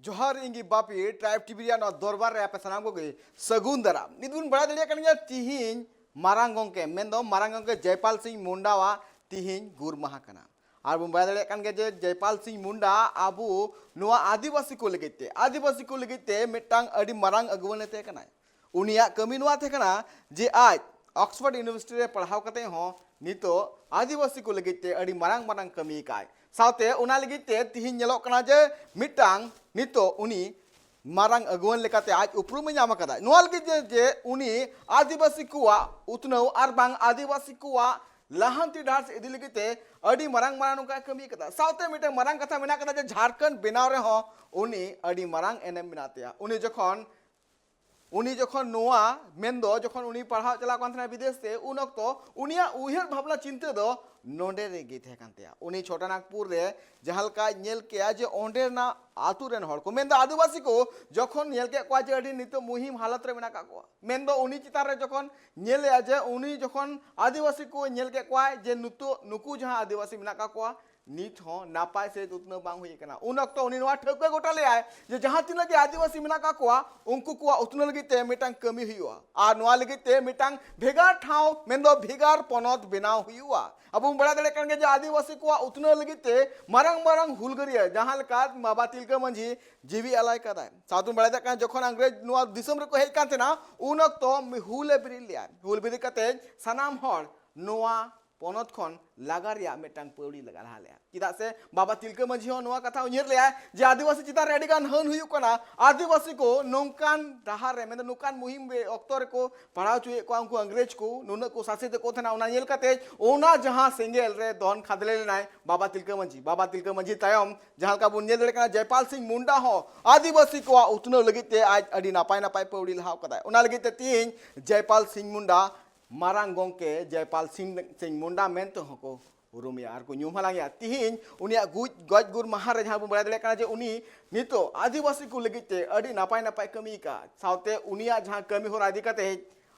जोहार इंगी Bapi tribe TV no दरबार रे आपे सनाम को सगुन दरा निदुन बड़ा दलिया कनिया तिहिन मारांग गोंके मेंदो मारांग गोंके जयपाल सिंह मुंडावा तिहिन गुर माहा कना आर बुन बड़ा दलिया कन गे जे जयपाल सिंह मुंडा आबू नुआ आदिवासी को लगते मिटांग अडी मारांग अगवनेते कना उनिया कमी नुआ थे कना जे आज ऑक्सफोर्ड यूनिवर्सिटी रे पढ़ाव कते हो नितो आदिवासी को लगते अडी मारांग मारांग कमी काय साउते उना लगते तिहिन नेलो कना जे मिटांग नितो उनी मारांग अगुवन लेकाते आज उपरुम नाम कदा नुआ लगते जे उनी आदिवासी कुआ उतनौ आर बांग आदिवासी कुआ लहांती डांस इदी लगते अडी मारांग मारांग का कमी कदा साउते मिटे मारांग कथा मेना कदा जे झारखंड बेनाव रे हो उनी अडी मारांग एनएम मिनातेया उनी जखन नोआ मेंदो जखन उनी पढ़ाव चला कान थना विदेश से उन अक्तो उनिया उहर भावना चिंता दो नोंडे रे गे थे कानतेया उनी छोटा नागपुर रे जहालका नेल के जे ओंडे ना आतु रेन हड़ को मेंदो आदिवासी को जखन नेल के क्वा जे अडी नितो मुहिम हालत रे मेना का को मेंदो उनी चितार रे जखन नेल जे उनी जखन आदिवासी को नेल के क्वा जे नुकु जहां आदिवासी मेना का को नीत हो नापाय से उतना बांग हुई कना उन अक्तो उनी नवा ठोके गोटा ले आए जे जहां तिना जे आदिवासी मेना का कोआ उनको कोआ उतना लगिते मिटांग कमी हुआ आ नवा लगिते मिटांग भेगार ठाव मेंदो भेगार पनत बनाव हुआ अब बड़ा दले कन जे आदिवासी कोआ उतना लगिते मारंग मारंग हुलगरिया जहां लका बाबा तिलका मंझी जीवी अलाय कदा सातुन बड़ा दे कन जखन अंग्रेज नवा दिसम रे को हेज कान तेना उन अक्तो हुले बिरी कते सनाम हड़ नवा पनत खन लागारिया मेटांग पौड़ी लगा हाले चिदा से बाबा तिलका मंझी हो नवा कथा उन्हेर ले जे आदिवासी चिता रेडी गान हन हुयु कना आदिवासी को नोंकान डहार रे मेंदो नोंकान मुहिम बे अक्तर को पढ़ाव चुए को उनको अंग्रेज को नुन को शासित को थना उना नेल कते ओना जहां सेंगेल रे दोन खादले नाय बाबा तिलका मंझी तायम जहां का बुन नेल कना जयपाल सिंह मुंडा हो आदिवासी को उतनो लगिते आज अडी नापाय नापाय पौड़ी लहाव कदा उना लगिते तीन जयपाल सिंह मुंडा मारांग गोंके जयपाल सिंह मुंडा मेंतो हको उरुमिया आर को ᱧᱩᱢ हलांगिया तिहिन उनिया गज गुर माहा रे जहां बड़ा दले कना जे उनी नितो आदिवासी को लगिते अडी नापाय नापाय कमी का साउते उनिया जहां कमी हो रादी कते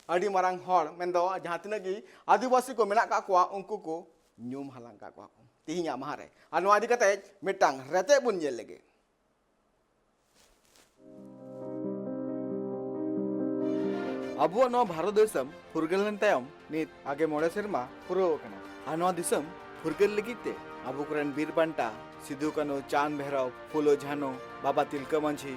अडी मारांग हड़ मेंदो जहां तिनगी आदिवासी को मेना का कोआ उनको को ᱧᱩᱢ हलांग का कोआ तिहिया माहा रे आ नवा दी कते मिटांग रेते बुन जेल लगे अबुआ नो भारत देशम फुरगलन तायम नित आगे मोड़े सेरमा पुरो कना आनो दिसम फुरगल लगिते अबु करन बीर बांटा सिधु कानो चांद भैरव फुलो झानो बाबा तिलका मंझी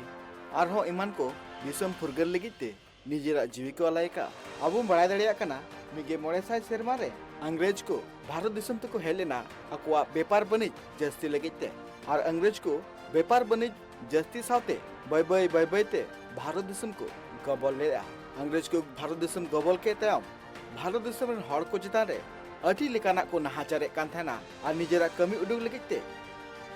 आरहो इमान को दिसम फुरगल लगिते निजेरा जीवी को अलायका अबु बड़ा दड़िया कना मिगे मोड़े साय सेरमा रे अंग्रेज को भारत देशम तक हेलेना अकुआ व्यापार बनिज जस्ती लगिते और अंग्रेज को व्यापार बनिज जस्ती साथे बय ते भारत देशम को गबल ले अंग्रेज को भारत देशम गबल के तयम भारत देशम हड़ को चितान रे अठी लेकाना को नहाचारे कान थाना और निजेरा कमी उडुग लगिते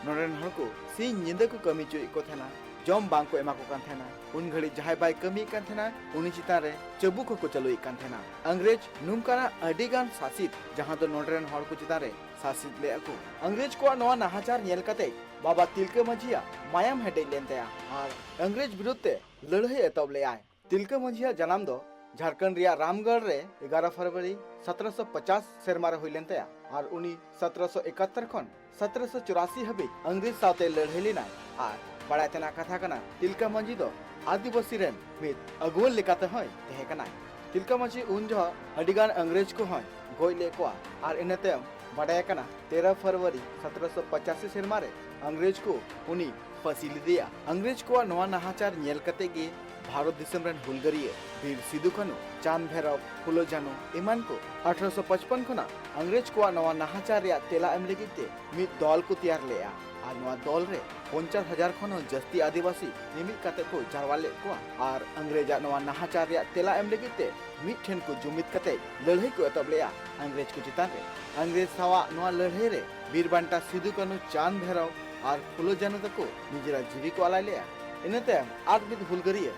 नोरेन हड़ को सिंह निंदा को कमी चुई को थाना जम बांग को एमा को कान थाना उन घड़ी जहाय बाय कमी कान थाना उनी चितान रे चबुक को चलुई कान थाना अंग्रेज नुमकाना अडिगान शासित जहां तो नोरेन हड़ को चितान रे शासित ले को अंग्रेज को नवा नहाचार नेल कते बाबा तिलका मंझिया मायाम हेडे लेनतेया और अंग्रेज विरुद्ध लड़ाई एतब ले आए तिलका मंझिया जन्म दो झारखंड रिया रामगढ़ रे 11 फरवरी 1750 सेरमा रे हुइलेन तया और उनी 1771 खन 1784 हबी अंग्रेज साथे लड़ाई लेना और बड़ा तना कथा कना तिलका मंझी दो आदिवासी रेन मित अगुवन लेकाते होय तहे कना तिलका मंझी उन जो अडिगान अंग्रेज को होय गोइले को और इनते बड़ा कना 13 फरवरी 1785 सेरमा रे अंग्रेज को उनी फांसी दिया अंग्रेज को नवा नहाचार नेल कते गे भारत देशम रेन हुलगरिये वीर सिधु कानो चांद भैरव फुलो जानो इमान को 1855 खना अंग्रेज को नवा नहाचार रे तेला एम लगिते मिद दल को तैयार लेया और नवा दल रे 50,000 खनो जस्ती आदिवासी निमित काते को जारवाले को और अंग्रेजा नवा नहाचार रे तेला एम लगिते मिद ठेन को जुमित काते लड़ाई को एतब लेया अंग्रेज को चितान रे अंग्रेज सावा नवा लड़ाई रे वीर बांटा सिधु कानो चांद भैरव और फुलो जानो तको निजेरा जीवी को अलाय लेया इनते आठ बिद हुलगरिये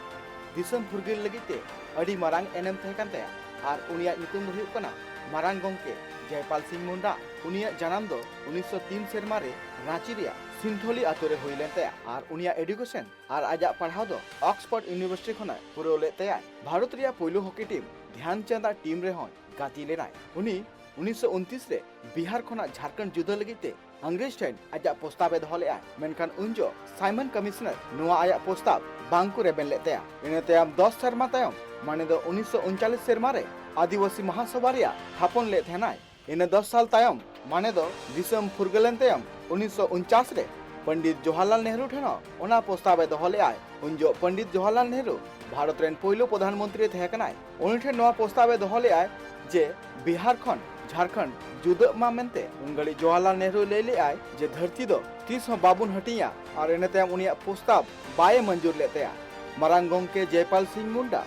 दिसम फुरगिल लगिते अडी मारांग एनएम थे कानते और उनिया नितुम हुयु कना मारांग गोंके जयपाल सिंह मुंडा उनिया जन्म दो 1903 सेरमा रे रांची रिया सिंथोली आतोरे हुइलेनते और उनिया एडुकेशन और आजा पढ़ाव दो ऑक्सफोर्ड यूनिवर्सिटी खना पुरो लेते भारत रिया पहिलो हॉकी टीम ध्यानचंद टीम रे होय गाती लेनाय उनी 1929 रे बिहार खना झारखंड जुद्ध लगिते अंग्रेज ठेन आजा प्रस्ताव दोहले मेनखान उनजो साइमन कमिश्नर नुआ आया प्रस्ताव बांगको रेबेन लेतेया इने तायम 10 सेरमा तायम माने दो 1939 सेरमा रे आदिवासी महासभा रिया थापन ले थेनाय इने 10 साल तायम माने दो दिसम फुरगलेन तायम 1949 रे पंडित जवाहरलाल नेहरू ठेनो ओना प्रस्ताव दोहले उनजो पंडित जवाहरलाल नेहरू भारत रेन पहिलो प्रधानमंत्री थे कनाय उनि ठेन नोआ प्रस्ताव दोहले जे बिहार खन झारखंड जुदा मा मेनते उनगड़ी जवाहरलाल नेहरू ले ले जे धरती दो 30 बाबुन हटिया और इने तायम उनिया प्रस्ताव बाय मंजूर लेतेया मारांग गंके जयपाल सिंह मुंडा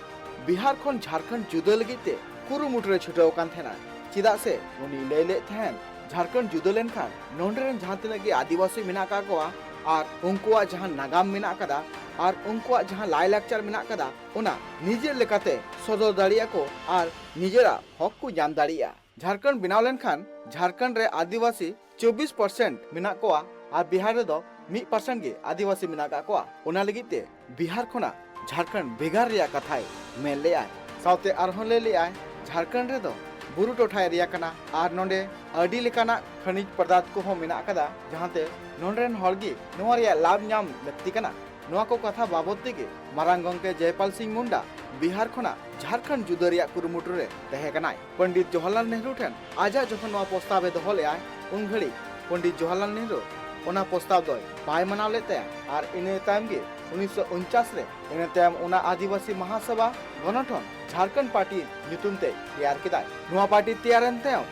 बिहार खन झारखंड जुदा लगिते कुरुमुटरे छुटाव कान थेना चिदा से उनि ले ले थेन झारखंड जुदा लेन खान नोंडरेन जहां तिनाग आदिवासी मेना का कोआ और उनकुआ जहां नागाम मेना कदा और उनकुआ जहां लायलाकचार मेना कदा ओना निजे लेकाते सदर दाड़िया को और निजेरा हक को जाम दाड़िया झारखंड बिनाव लेन खान झारखंड रे आदिवासी 24% मेना कोआ और बिहार रे दो 1% गे आदिवासी मेना का कोआ ओना लगिते बिहार खोना झारखंड बेगार रिया कथाय मेन ले साउते आरहों ले झारखंड रे दो बुरु टोठाय रिया कना आर नोंडे अडी लेकाना खनिज पदार्थ को हो मेना कदा जहांते नोंडरेन हॉलगी नोआ रिया लाभ नाम लक्ति कना नोआ को कथा बाबद तेगे मारांग गंके जयपाल सिंह मुंडा बिहार खोना झारखंड जुदा रिया कुरुमुटु रे तहे कनाय पंडित जवाहरलाल नेहरू ठेन आजा जखन नोआ प्रस्ताव दोहले उन घड़ी पंडित जवाहरलाल नेहरू ओना प्रस्ताव दो बाय मनाव लेते और इने तायम गे 1949 रे इने तायम ओना आदिवासी महासभा गणठन झारखंड पार्टी नितुम ते तैयार किदाय नोआ पार्टी तैयारन तायम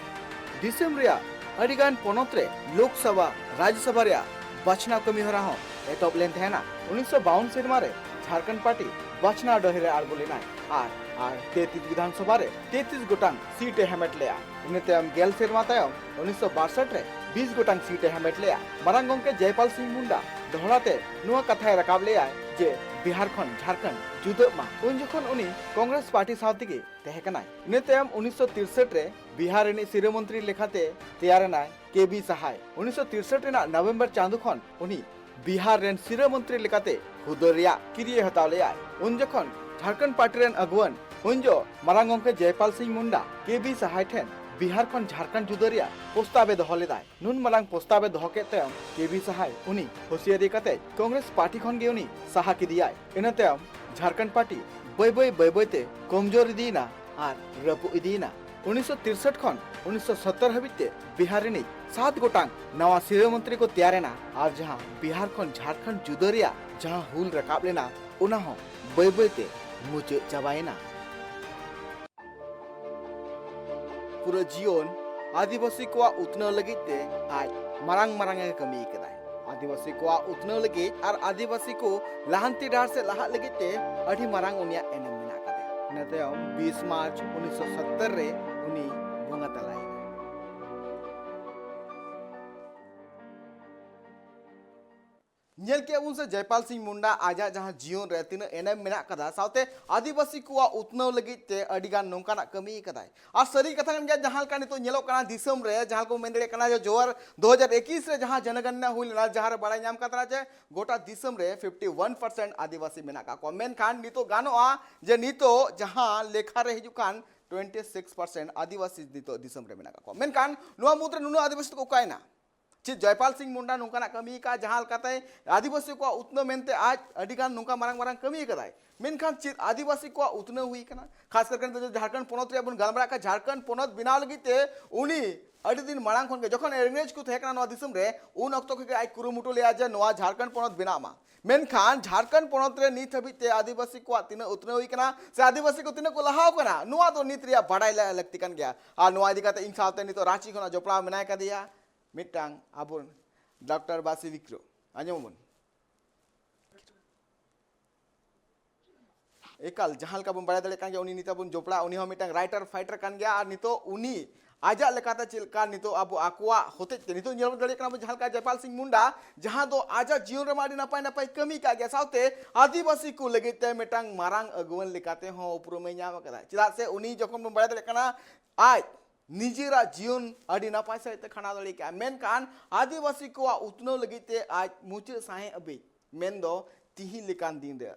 दिसम रिया अडिगान पोनत रे लोकसभा राज्यसभा रिया बाछना कमी हरा हो एटॉप लेन थेना 1952 सेरमा रे झारखंड पार्टी बाछना डहेरे आरगुलिनाय आर 33 विधानसभा रे 33 गोटांग सीट हेमेट लेया इने तायम गेल सेरमा तायम 1962 रे 20 गोटांग सीट हेमेट लेया मारांग गंके जयपाल सिंह मुंडा दोहराते नुआ कथाय रकाब लेया जे बिहार खन झारखंड जुदा मा उन जखन उनी कांग्रेस पार्टी साथी तहे कनाय इने तायम 1963 रे बिहार रेनी सिरे मंत्री लेखाते तैयारनाय केबी सहाय 1963 रेना नवंबर चांदो खन उनी बिहार रेन सिरे मंत्री लेखाते हुदरिया किरिये हताव लेया उन जखन झारखंड पार्टी रेन अगुवन उनजो मारांग गंके जयपाल सिंह मुंडा केबी सहाय ठेन बिहार खन झारखंड जुदारिया प्रस्ताव दोहलेदाय नुन मलांग प्रस्ताव दोहके तायम केबी सहाय उनी होशियारी कते कांग्रेस पार्टी खन गे उनी साहा किदियाय इना तायम झारखंड पार्टी बय बय ते कमजोर इदीना और रपु इदीना 1963 खन 1970 हबिते बिहार रेनी 7 गोटांग नवा सिरे मंत्री को तैयारेना और जहां बिहार खन झारखंड जुदारिया जहां हुल रकाब लेना उना हो बय ते मुचे चाबायना पूरा जीवन आदिवासी को उतना लगिते आज मारांग मारांग कमी कदाय आदिवासी को उतना लगे और आदिवासी को लहांती डार से लहा लगिते अठी मारांग उनिया एनम मिना कदे नते 20 मार्च 1970 रे उनी बोंगा तलाई नेल के उनसे जयपाल सिंह मुंडा आजा जहां जीवन रे तीन एनएम मेना कदा साउते आदिवासी को उतनव लगिते अडिगान नोंकाना कमी कदाय और सरी कथा कन गया जहां का नितो नेलो कना दिसम रे जहां को मेंदड़े कना जो जोर 2021 रे जहां जनगणना हुइलना जहां बड़ाई नाम कतरा जे गोटा दिसम रे 51% आदिवासी मेना का को मेन खान नितो गानोआ जे नितो जहां लेखा रे हिजुकान 26% आदिवासी नितो दिसम रे मेना का को मेन खान नुआ मुद्रे नुनो आदिवासी को कायना चे जयपाल सिंह मुंडा नोंकाना कमी का जहां कते आदिवासी को उतना मेनते आज अडिगान नोंका मारांग मारांग कमी कदाय मेनखान चे आदिवासी को उतना हुई कना खास करके झारखंड पोनत रे बन गलमरा का झारखंड पोनत बिनाव लगिते उनी अडी दिन मारांग खन के जखन अंग्रेज को थेकना नवा दिसम रे उन अक्तो के आज कुरुमुटु ले आज नवा झारखंड पोनत बिनामा मेनखान झारखंड पोनत रे नीत हबिते आदिवासी को तिना उतना हुई कना से आदिवासी को तिना को लहाव कना नवा तो नीत रिया बड़ाई लगती कन गया आ नवा दिकाते इन साथे नी तो रांची खना जोपड़ा मेनाय का दिया मिटांग आबुन डॉक्टर बासी विक्रो आजमबन एकाल जहां का बन बड़ा दले कान गया उनी निता बन जोपड़ा उनी हो मिटांग राइटर फाइटर कान गया और नितो उनी आजा लेकाता चिलका नितो अब आकुआ होते नितो नेल दले कान जहां का जयपाल सिंह मुंडा जहां दो आजा जीवन रे माडी नपाय नपाय कमी का गया साउते आदिवासी को लगिते मिटांग मारांग अगुवन लेकाते हो उपरुमे न्याम कदा चिदा से उनी जखन बन बड़ा दले काना आज निजेरा जीवन अड़ी नपाय से खाना दड़ी के मेनकान आदिवासी को उतनो लगिते आज मुचे साहे अबे मेन दो तिही लेकान दिन रे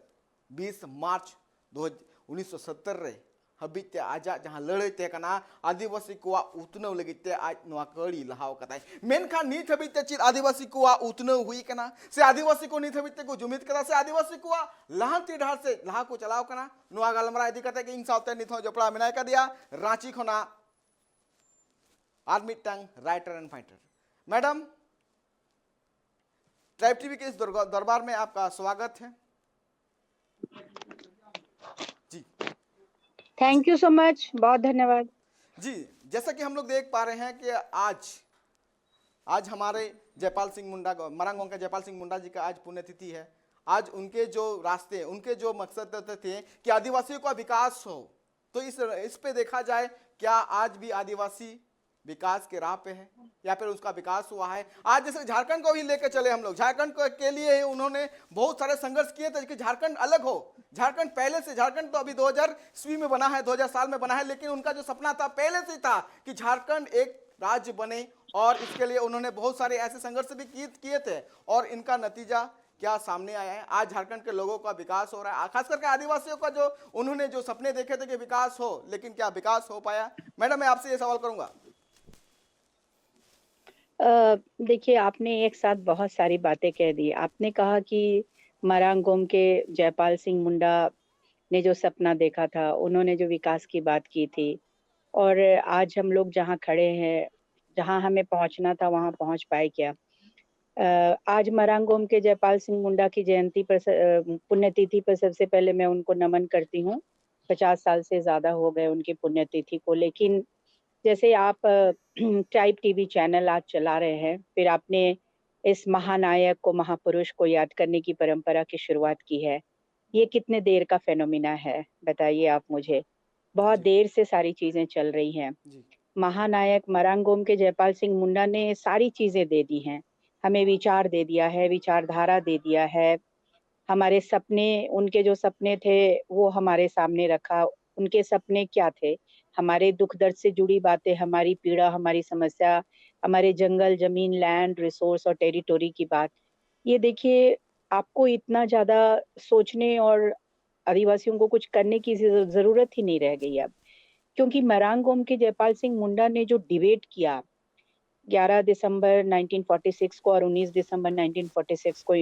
20 मार्च 1970 रे हबीते आजा जहां लड़ाई ते कना आदिवासी को उतनव लगिते आज नवा कड़ी लहाव कताय मेनखान नीत हबीते चित आदिवासी को उतनव हुई कना से आदिवासी को नीत हबीते को जुमित करा से आदिवासी को लहांती ढाल से लहा को चलाव कना नवा गलमरा इदी कते कि इन सावते नीत हो जपड़ा मिनाय का दिया रांची खना आर मिटंग writer and fighter madam tribe TV के इस दरबार में आपका स्वागत है जी थैंक यू सो मच, बहुत धन्यवाद। जी जैसा कि हम लोग देख पा रहे हैं कि आज हमारे जयपाल सिंह मुंडा मरांगों के जयपाल सिंह मुंडा जी का आज पुण्यतिथि है। आज उनके जो रास्ते उनके जो मकसद थे कि आदिवासियों का विकास हो, तो इस पे देखा जाए क्या आज भी आदिवासी विकास के राह पे है या फिर उसका विकास हुआ है। आज जैसे झारखंड को ही लेकर चले हम लोग, झारखंड के लिए उन्होंने बहुत सारे संघर्ष किए थे कि झारखंड अलग हो। झारखंड पहले से, झारखंड तो अभी 2000 ईस्वी में बना है, 2000 साल में बना है, लेकिन उनका जो सपना था पहले से था कि झारखंड एक राज्य बने और इसके लिए उन्होंने बहुत सारे ऐसे संघर्ष भी किए थे और इनका नतीजा क्या सामने आया है। आज झारखंड के लोगों का विकास हो रहा है, खास करके आदिवासियों का जो उन्होंने जो सपने देखे थे कि विकास हो, लेकिन क्या विकास हो पाया। मैडम मैं आपसे ये सवाल करूंगा। देखिए, आपने एक साथ बहुत सारी बातें कह दी। आपने कहा कि मरांगोम के जयपाल सिंह मुंडा ने जो सपना देखा था, उन्होंने जो विकास की बात की थी और आज हम लोग जहाँ खड़े हैं, जहाँ हमें पहुँचना था वहाँ पहुँच पाए क्या? आज मरांगोम के जयपाल सिंह मुंडा की जयंती पर पुण्यतिथि पर सबसे पहले मैं उनको नमन करती हूँ। 50 साल से ज़्यादा हो गए उनकी पुण्यतिथि को, लेकिन जैसे आप ट्राइब टीवी चैनल आज चला रहे हैं, फिर आपने इस महानायक को, महापुरुष को याद करने की परंपरा की शुरुआत की है। ये कितने देर का फेनोमिना है बताइए आप मुझे। बहुत जी देर से सारी चीजें चल रही हैं। जी महानायक मरांगोम के जयपाल सिंह मुंडा ने सारी चीजें दे दी हैं। हमें विचार दे दिया है, विचारधारा दे दिया है, हमारे सपने, उनके जो सपने थे वो हमारे सामने रखा। उनके सपने क्या थे? हमारे दुख दर्द से जुड़ी बातें, हमारी पीड़ा, हमारी समस्या, हमारे जंगल, जमीन, लैंड, रिसोर्स और टेरिटोरी की बात। ये देखिए, आपको इतना ज़्यादा सोचने और आदिवासियों को कुछ करने की ज़रूरत ही नहीं रह गई अब। क्योंकि मरांगोम के जयपाल सिंह मुंडा ने जो डिबेट किया 11 दिसंबर 1946 को और 19 दिसंबर 1946 को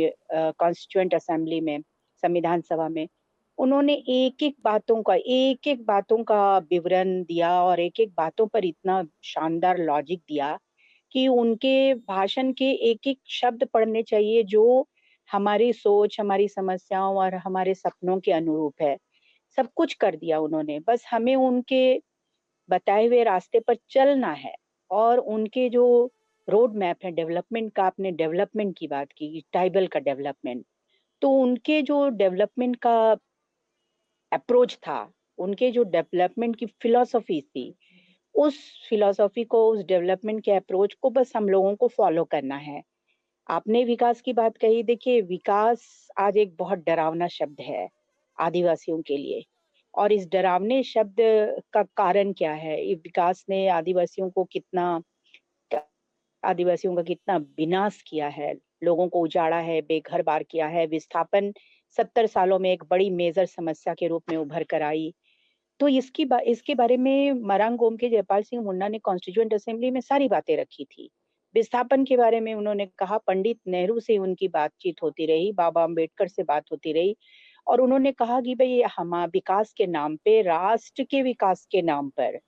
कॉन्स्टिट्यूएंट असेंबली में, संविधान सभा में, उन्होंने एक-एक बातों का विवरण दिया और एक-एक बातों पर इतना शानदार लॉजिक दिया कि उनके भाषण के एक-एक शब्द पढ़ने चाहिए जो हमारी सोच, हमारी समस्याओं और हमारे सपनों के अनुरूप है। सब कुछ कर दिया उन्होंने, बस हमें उनके बताए हुए रास्ते पर चलना है। और उनके जो रोड मैप है डेवलपमेंट का, आपने डेवलपमेंट की बात की, ट्राइबल का डेवलपमेंट, तो उनके जो डेवलपमेंट का अप्रोच था, उनके जो डेवलपमेंट की फिलॉसफी थी, उस फिलॉसफी को, उस डेवलपमेंट के अप्रोच को बस हम लोगों को फॉलो करना है। आपने विकास की बात कही, देखिए विकास आज एक बहुत डरावना शब्द है आदिवासियों के लिए। और इस डरावने शब्द का कारण क्या है? ये विकास ने आदिवासियों का कितना विनाश किया है, लोगों को उजाड़ा है, बेघर-बार किया है, विस्थापन 70 सालों में एक बड़ी मेजर समस्या के रूप में उभर कर आई। तो इसके बारे में मरांगोम के जयपाल सिंह मुंडा ने कॉन्स्टिट्यूएंट असेंबली में सारी बातें रखी थी। विस्थापन के बारे में उन्होंने कहा, पंडित नेहरू से उनकी बातचीत होती रही, बाबा अम्बेडकर से बात होती रही और उन्होंने कहा कि भई विकास के नाम पे, राष्ट्र के विकास के नाम पर,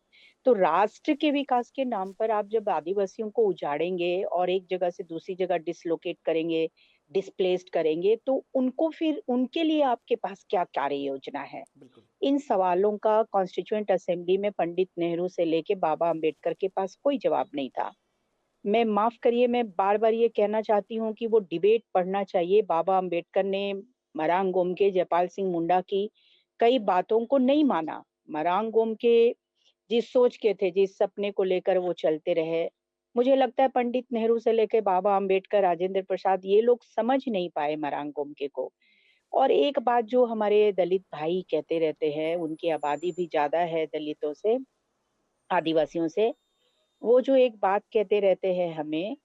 तो राष्ट्र के विकास के नाम पर आप जब आदिवासियों को उजाड़ेंगे और एक जगह से दूसरी जगह डिसलोकेट करेंगे, डिस्प्लेस्ड करेंगे, तो उनको फिर उनके लिए आपके पास क्या कार्य योजना है? बिल्कुल इन सवालों का कॉन्स्टिट्यूएंट असेंबली में पंडित नेहरू से लेके बाबा अम्बेडकर के पास कोई जवाब नहीं था। मैं माफ करिए, मैं बार-बार ये कहना चाहती हूँ कि वो डिबेट पढ़ना चाहिए। बाबा अम्बेडकर ने मरांग गोमके जयपाल सिंह मुंडा की कई बातों को नहीं माना। मरांग गोमके जिस सोच के थे, जिस सपने को लेकर वो चलते रहे, मुझे लगता है पंडित नेहरू से लेके बाबा अम्बेडकर, राजेंद्र प्रसाद, ये लोग समझ नहीं पाए मरांग गोमके को। और एक बात जो हमारे दलित भाई कहते रहते हैं, उनकी आबादी भी ज़्यादा है दलितों से, आदिवासियों से, वो जो एक बात कहते रहते हैं हमें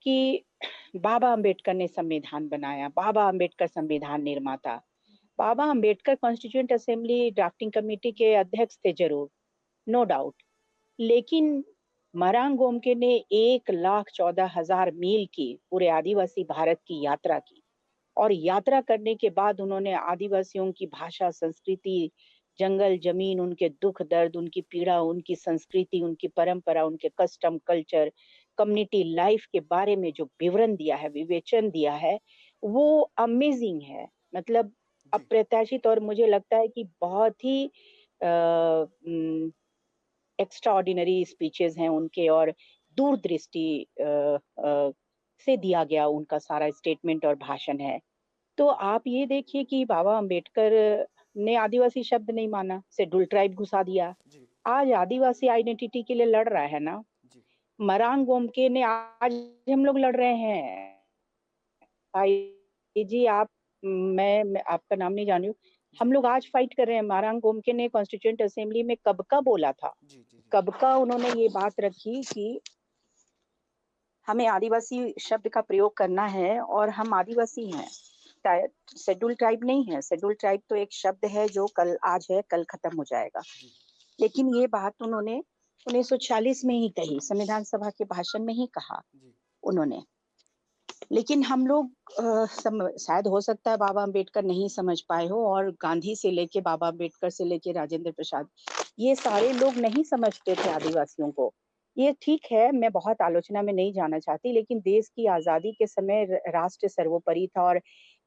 कि बाबा अम्बेडकर ने संविधान बनाया, बाबा अम्बेडकर संविधान निर्माता। Baba Ambedkar constituent assembly drafting committee के अध्यक्ष थे जरूर, नो डाउट। लेकिन मरांग गोमके ने 1,14,000 मील की पूरे आदिवासी भारत की यात्रा की, और यात्रा करने के बाद उन्होंने आदिवासियों की भाषा, संस्कृति, जंगल, जमीन, उनके दुख दर्द, उनकी पीड़ा, उनकी संस्कृति, उनकी परंपरा, उनके कस्टम, कल्चर, कम्युनिटी लाइफ के बारे में जो विवरण दिया है, विवेचन दिया है, वो अमेजिंग है। मतलब जी अप्रत्याशित, और मुझे लगता है कि बहुत ही एक्स्ट्रा ऑर्डिनरी स्पीचेस हैं उनके, और दूरदृष्टि से दिया गया उनका सारा स्टेटमेंट और भाषण है। तो आप ये देखिए कि बाबा अंबेडकर ने आदिवासी शब्द नहीं माना, शेड्यूल ट्राइब घुसा दिया। जी आज आदिवासी आइडेंटिटी के लिए लड़ रहा है ना, जी मरांग गोमके ने, आज हम लोग लड़ रहे हैं। भाई जी आप, मैं आपका नाम नहीं जानी हूँ। हम जी लोग आज फाइट कर रहे हैं। मरांग गोमके ने कॉन्स्टिट्यूएंट असेंबली में कब का बोला था, जी जी जी कब का उन्होंने ये बात रखी कि हमें आदिवासी शब्द का प्रयोग करना है और हम आदिवासी हैं। शेड्यूल ट्राइब नहीं है। शेड्यूल ट्राइब तो एक शब्द है जो कल आज है, कल खत्म हो जाएगा। जी लेकिन ये बात उन्होंने 1940 में ही कही, संविधान सभा के भाषण में ही कहा जी उन्होंने। लेकिन हम लोग शायद हो सकता है बाबा अंबेडकर नहीं समझ पाए हो, और गांधी से लेके बाबा अंबेडकर से लेके राजेंद्र प्रसाद, ये सारे लोग नहीं समझते थे आदिवासियों को। ये ठीक है, मैं बहुत आलोचना में नहीं जाना चाहती, लेकिन देश की आजादी के समय राष्ट्र सर्वोपरि था, और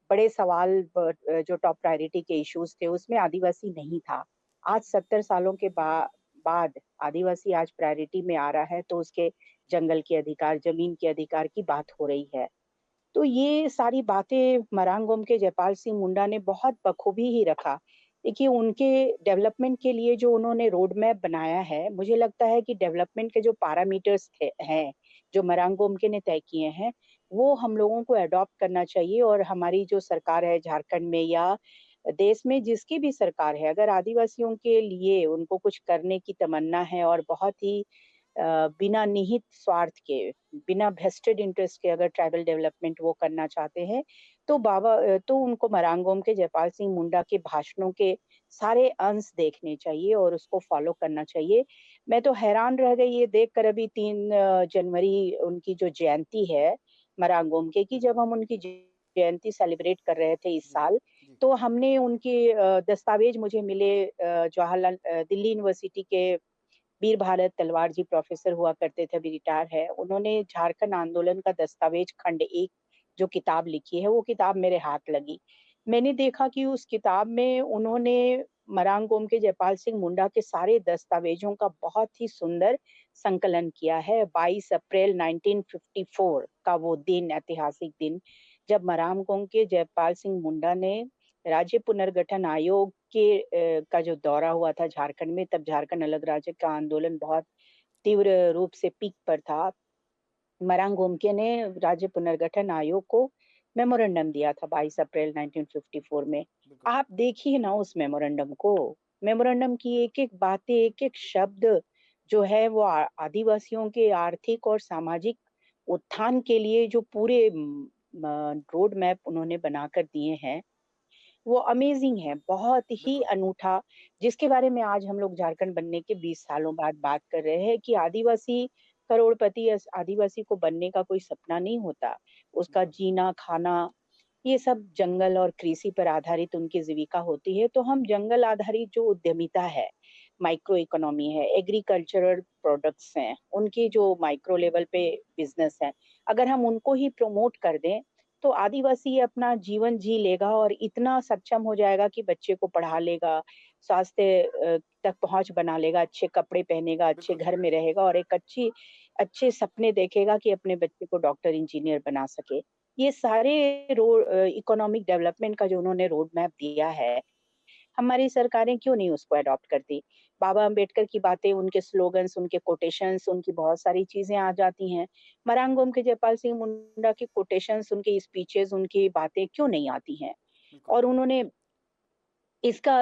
बड़े सवाल जो टॉप प्रायोरिटी के इश्यूज थे उसमें आदिवासी नहीं था। आज 70 सालों के बाद आदिवासी आज प्रायोरिटी में आ रहा है, तो उसके जंगल के अधिकार, जमीन के अधिकार की बात हो रही है। तो ये सारी बातें मरांगोम के जयपाल सिंह मुंडा ने बहुत बखूबी ही रखा। देखिए उनके डेवलपमेंट के लिए जो उन्होंने रोड मैप बनाया है, मुझे लगता है कि डेवलपमेंट के जो पैरामीटर्स थे हैं, जो मरांगोम के ने तय किए हैं, वो हम लोगों को अडॉप्ट करना चाहिए। और हमारी जो सरकार है झारखंड में या देश में जिसकी भी सरकार है, अगर आदिवासियों के लिए उनको कुछ करने की तमन्ना है और बहुत ही बिना निहित स्वार्थ के, बिना वेस्टेड इंटरेस्ट के अगर ट्राइबल डेवलपमेंट वो करना चाहते हैं, तो तो उनको मरांगोम के जयपाल सिंह मुंडा के भाषणों के सारे अंश देखने चाहिए और उसको फॉलो करना चाहिए। मैं तो हैरान रह गई ये देखकर, अभी 3 जनवरी उनकी जो जयंती है मरांगोम के की, जब हम उनकी जयंती सेलिब्रेट कर रहे थे इस जी साल, जी तो हमने उनके दस्तावेज मुझे मिले, जवाहरलाल दिल्ली यूनिवर्सिटी के वीर भारत तलवार जी प्रोफेसर हुआ करते थे, अभी रिटायर है। उन्होंने झारखंड आंदोलन का दस्तावेज खंड 1 जो किताब लिखी है, वो किताब मेरे हाथ लगी। मैंने देखा कि उस किताब में उन्होंने मरांगोम के जयपाल सिंह मुंडा के सारे दस्तावेजों का बहुत ही सुंदर संकलन किया है। 22 अप्रैल 1954 का वो दिन, ऐतिहासिक दिन, जब मरांगोम के जयपाल सिंह मुंडा ने राज्य पुनर्गठन आयोग का जो दौरा हुआ था झारखंड में, तब झारखंड अलग राज्य का आंदोलन बहुत तीव्र रूप से पीक पर था। मरांग गोमके ने राज्य पुनर्गठन आयोग को मेमोरेंडम दिया था 22 अप्रैल 1954 में। बिल्कुल आप देखिए ना उस मेमोरेंडम को, मेमोरेंडम की एक-एक बातें, एक-एक शब्द जो है वो आदिवासियों के आर्थिक और सामाजिक उत्थान के लिए जो पूरे रोड मैप उन्होंने बनाकर दिए हैं, वो अमेजिंग है, बहुत ही बिल्कुल अनूठा, जिसके बारे में आज हम लोग झारखंड बनने के 20 सालों बाद बात कर रहे हैं कि आदिवासी करोड़पति या आदिवासी को बनने का कोई सपना नहीं होता। उसका बिल्कुल जीना, खाना, ये सब जंगल और कृषि पर आधारित उनकी जीविका होती है। तो हम जंगल आधारित जो उद्यमिता है, माइक्रो इकोनॉमी है, एग्रीकल्चरल प्रोडक्ट्स हैं, उनकी जो माइक्रो लेवल पे बिज़नेस है, अगर हम उनको ही प्रमोट कर दें, तो आदिवासी अपना जीवन जी लेगा और इतना सक्षम हो जाएगा कि बच्चे को पढ़ा लेगा, स्वास्थ्य तक पहुँच बना लेगा, अच्छे कपड़े पहनेगा, अच्छे बिल्कुल घर में रहेगा और एक अच्छे सपने देखेगा कि अपने बच्चे को डॉक्टर, इंजीनियर बना सके। ये सारे इकोनॉमिक डेवलपमेंट का जो उन्होंने रोड मैप दिया है, हमारी सरकारें क्यों नहीं उसको अडॉप्ट करती? बाबा अम्बेडकर की बातें, उनके स्लोगन्स, उनके कोटेशंस, उनकी बहुत सारी चीज़ें आ जाती हैं। मरांगोम के जयपाल सिंह मुंडा के कोटेशंस, उनकी स्पीचेज़, उनकी बातें क्यों नहीं आती हैं? बिल्कुल और उन्होंने इसका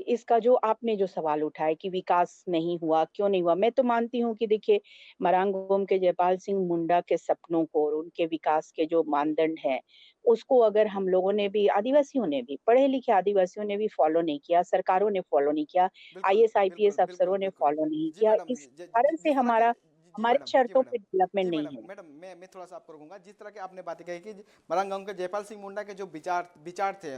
इसका जो आपने जो सवाल उठाया कि विकास नहीं हुआ, क्यों नहीं हुआ? मैं तो मानती हूँ कि देखिए मरांगोम के जयपाल सिंह मुंडा के सपनों को और उनके विकास के जो मानदंड हैं, उसको अगर हम लोगों ने भी आदिवासियों ने भी, पढ़े-लिखे आदिवासियों ने भी फॉलो नहीं किया, सरकारों ने फॉलो नहीं किया, बिल्कुल, आईएएस, बिल्कुल, आईपीएस बिल्कुल, अफसरों ने बिल्कुल। फॉलो नहीं जी किया, मैडम, इस कारण से जिस तरह के हमारा जी हमारी मैडम, जी शर्तों मैडम, पे डेवलपमेंट जी नहीं मैडम, हुआ। मैडम मैं थोड़ा-सा आपको रोकूँगा, जिस तरह के आपने बातें कही कि मरांग गाँव के जयपाल सिंह मुंडा के जो विचार विचार थे,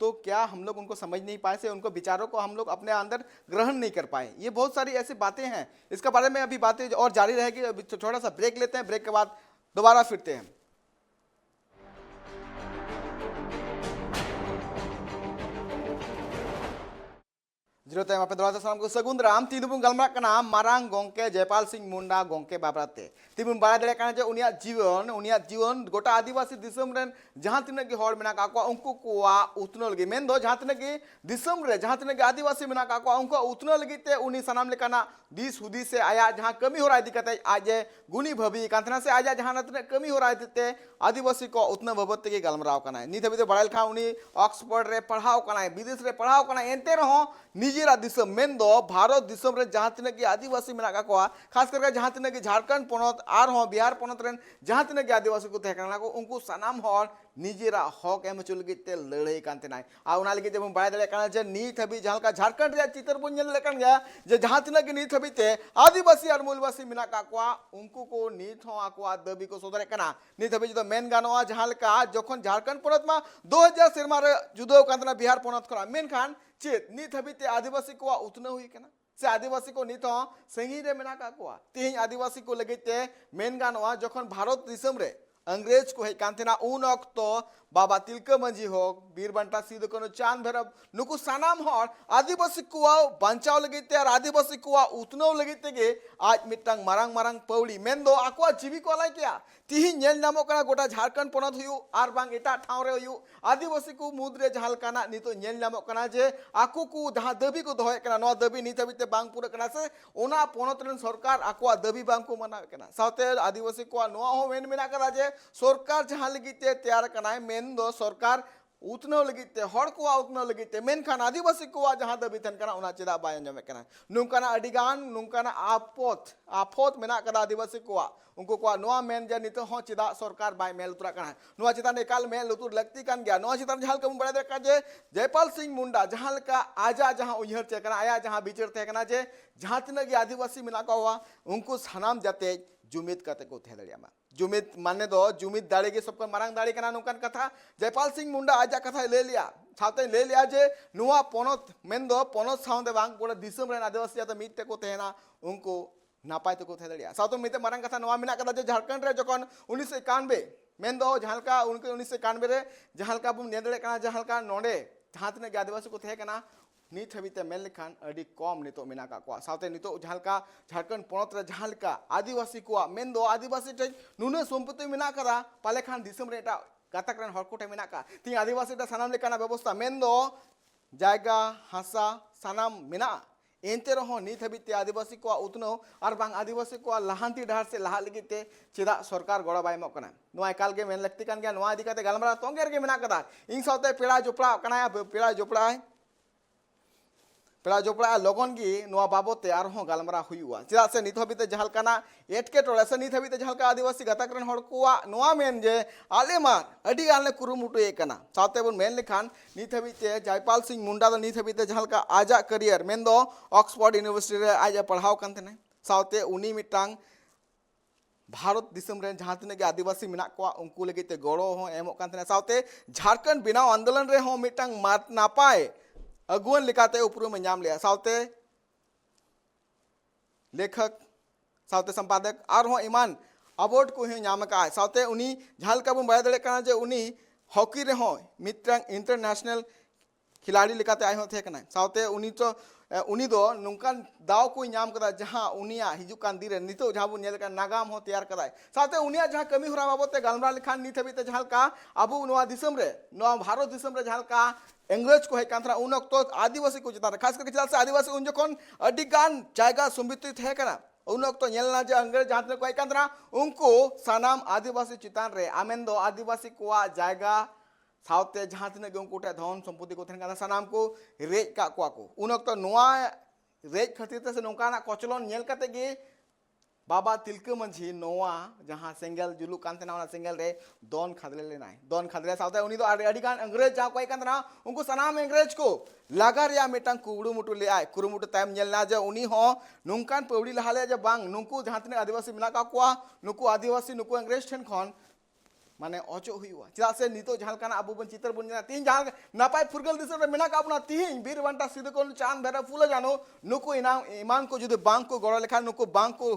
तो क्या हम लोग उनको समझ नहीं पाए से, उनको विचारों को हम लोग अपने अंदर ग्रहण नहीं कर पाए? ये बहुत सारी ऐसी बातें हैं, इसके बारे में अभी बातें और जारी रहेगी, अभी थोड़ा-सा ब्रेक लेते हैं, ब्रेक के बाद दोबारा फिरते हैं। जिरोते मापे दरवाजा सामने को सगुन राम तीनबुन गलमा कना मारांग गोंके जयपाल सिंह मुंडा गोंके बाबराते तीनबुन बाड़ा दरे कना जे उनिया जीवन गोटा आदिवासी दिसम रेन जहां तिना की हॉल मेना का उनको कोआ उतनो लगी मेन दो जहां तिना की दिसम रे जहां तिना की आदिवासी मेना का उनको उतनो लगी ते उनी सनाम लेकाना दिस हुदी से आया जहां कमी हो रहा दिक्कत आज गुनी भवी कांतना से आया जहां नतने कमी हो रहा दिते आदिवासी को उतना भबत के गलमराव कना नित हबी तो बड़ाइल खा उनी ऑक्सफोर्ड रे पढ़ाओ कना विदेश रे पढ़ाओ कना एंते रहो निजेरा दिसम मेन दो भारत दिसम रे जहां तिना की आदिवासी मेना का कोआ खास करके जहां तिना की झारखंड पोनत आर हो बिहार पोनत रेन जहां तिना की आदिवासी को तहकना को उनको सनाम हर निजेरा हक एम चुल गिते लड़ाई कांते नाय आ उना लगी जब बाय दले कना जे नीत हबी जहां का झारखंड रे चित्र बन नेल लेकन गया जे जहां तिना की नीत हबी ते आदिवासी और मूलवासी मेना का कोआ उनको को नीत हो आको दबी को सोदरे कना नीत हबी जो मेन गानोआ जहां का जखन झारखंड पोनत मा 2000 सेरमा रे जुदो कांतना बिहार पोनत खरा मेन खान चेत नीत हबी ते आदिवासी को उतना हुई कना से आदिवासी को नीत हो संगी रे मेना का कोआ तेहिं आदिवासी को लगिते मेन गानोआ जखन भारत दिसम रे अंग्रेज को हेकांतेना उन अक्तो बाबा तिलका मंजी हो बीरबंटा सिदो कोनो चांद भैरव नुकु सानाम हर आदिवासी कुआ बांचाव लगिते और आदिवासी कुआ उतनो लगिते के आज मिटंग मारंग मारंग पौड़ी मेन दो आकुआ जीविका लाई क्या तिहि नेल नामो कना गोटा झारखंड पोनत हुयु आर बांग एटा ठाव रे हुयु आदिवासी को मुद्रे जहाल काना नितो नेल नामो कना जे आकु को जहां दबी को दोहे कना नो दबी नित हबिते बांग पूरा कना से ओना पोनत रेन सरकार आकुआ दबी बांग को मना कना साथे आदिवासी को नो हो मेन मेना करा जे सरकार जहां लगिते तैयार कना मेन दो सरकार उतनो लगिते हर को उतनो लगिते मेन खान आदिवासी को जहां दबी थन कना उना चेदा बाय अंजम कना नुंकाना अडिगान नुंकाना आफत मेना कदा आदिवासी को उनको को नोआ मेन जे नितो हो चेदा सरकार बाय मेल उतरा कना नोआ चितान एकाल मेल उतुर लगती कान गया नोआ चितान जहां कम बड़ा देखा जे जयपाल सिंह मुंडा जहां का आजा जहां उयहर चे कना आया जहां बिचर थे कना जे जहां तिनगी आदिवासी मेना को हुआ उनको सनाम जाते जुमित कते को थे दड़ियामा जुमित माने दो जुमित दाड़े के सबको मारंग दाड़े कना नुकान कथा जयपाल सिंह मुंडा आजा कथा ले लिया साथे ले लिया जे नुआ पोनत मेन दो पोनत साउंड बांग पूरा दिसम रे आदिवासी जाते मीत को तेना उनको नापाय को थे दड़िया सातो मीते मारंग कथा नुआ मिना कदा जे झारखंड रे जखन 1991 मेन दो जहालका उनके 1991 रे जहालका बुम नेदड़े कना जहालका नोंडे जहां तने आदिवासी को थे कना नीत हबीते मेल लेखान अड़ी कम नितो मेना का को साथे नितो जहालका झारखंड पोनत रे जहालका आदिवासी को मेन दो आदिवासी टे नुने संपत्ति मेना करा पाले खान दिसम रे एटा गातक रन हरकोटे मेना का ती आदिवासी टा सनाम लेकाना व्यवस्था मेन दो जायगा हासा सनाम मेना एनते रहो नीत हबीते आदिवासी को उतनो और बांग आदिवासी को लहांती डहार से लहा लगिते चेदा सरकार गड़ा बाय मो कना नोआ एकाल के मेन लगती कान गया नोआ दिकाते गलमरा तोंगेर के मेना कदा इन साथे पेड़ा जोपड़ा कना पेड़ा जोपड़ा पेड़ा जोपड़ा लगन की नोआ बाबते आरहों गलमरा हुआ चेदा से नित हबीते जहालकाना एटके टोड़े से नित हबीते जहालका आदिवासी गातक रन हड़ को नोआ मेन जे आले मा अडी आले कुरुमुटु एकना साथे बन मेन लेखान नित हबीते जयपाल सिंह मुंडा दो नित हबीते जहालका आजा करियर मेन दो ऑक्सफोर्ड यूनिवर्सिटी रे आजा पढ़ाव कान तने साथे उनी मिटांग भारत दिसम रे जहां तने आदिवासी मेना को उनको लगिते गड़ो हो एमो कान तने साथे झारखंड बिनाव आंदोलन रे हो मिटांग नापाय अगुवन लेकाते उपरुम में नाम लिया साथे लेखक साथे संपादक और हो ईमान अवार्ड को ही नाम का साथे उनी झालका बुम बड़ा दड़े कना जे उनी हॉकी रे हो मित्रंग इंटरनेशनल खिलाड़ी लेकाते आय हो थे कना साथे उनी तो उनी दो नुकान दाव को नाम कदा जहां उनिया हिजु कान दिरे नितो जहां बुन नेल का नागाम हो तैयार कदा साथे उनिया जहां कमी होरा बाबते गलमरा लेखान नित हबीते झालका अबु नोआ दिसम रे नोआ भारत दिसम रे झालका अंग्रेज को हेकान उन तो आदिवासी को चितान खास करके चला से आदिवासी उन जखन अडिगान जायगा सुंबित थे कना उन तो नेलना जे अंग्रेज जहां को हेकान उनको सनाम आदिवासी चितान रे आमेन दो आदिवासी को जायगा साउते जहां तिना गे उनको धन सम्पत्ति को तहन काना सानाम को रेज का को उन वक्त नोआ रेज खातिर ते से नोंकाना कचलन नेल कते गे बाबा तिलका मंझी नोआ जहां सेंगल जुलू कान तना सेंगल रे दोन खादले लेनाय दोन खादले साउते उनी दो अडी गान अंग्रेज जहां कोई कान तना उनको सनाम अंग्रेज को लागा रिया मिटांग कुरुमुटु ले आय कुरुमुटु तायम नेल ना जे उनी हो नुंकान पौड़ी लहाले जे बांग नुंकु जहां तिना आदिवासी मिना का कोआ नुंकु आदिवासी नुंकु अंग्रेज ठेन खन माने अचो हुआ चेदा से नितो जहां काना अबु बन चित्र बन तीन जहां नापाय फुरगल दिसम रे मेना का अपना तीन बीर बंटा सिदे को चांद भेरा फूल जानो नुको ईमान को जुदे बांग को गड़ो लेखान नुको बांग को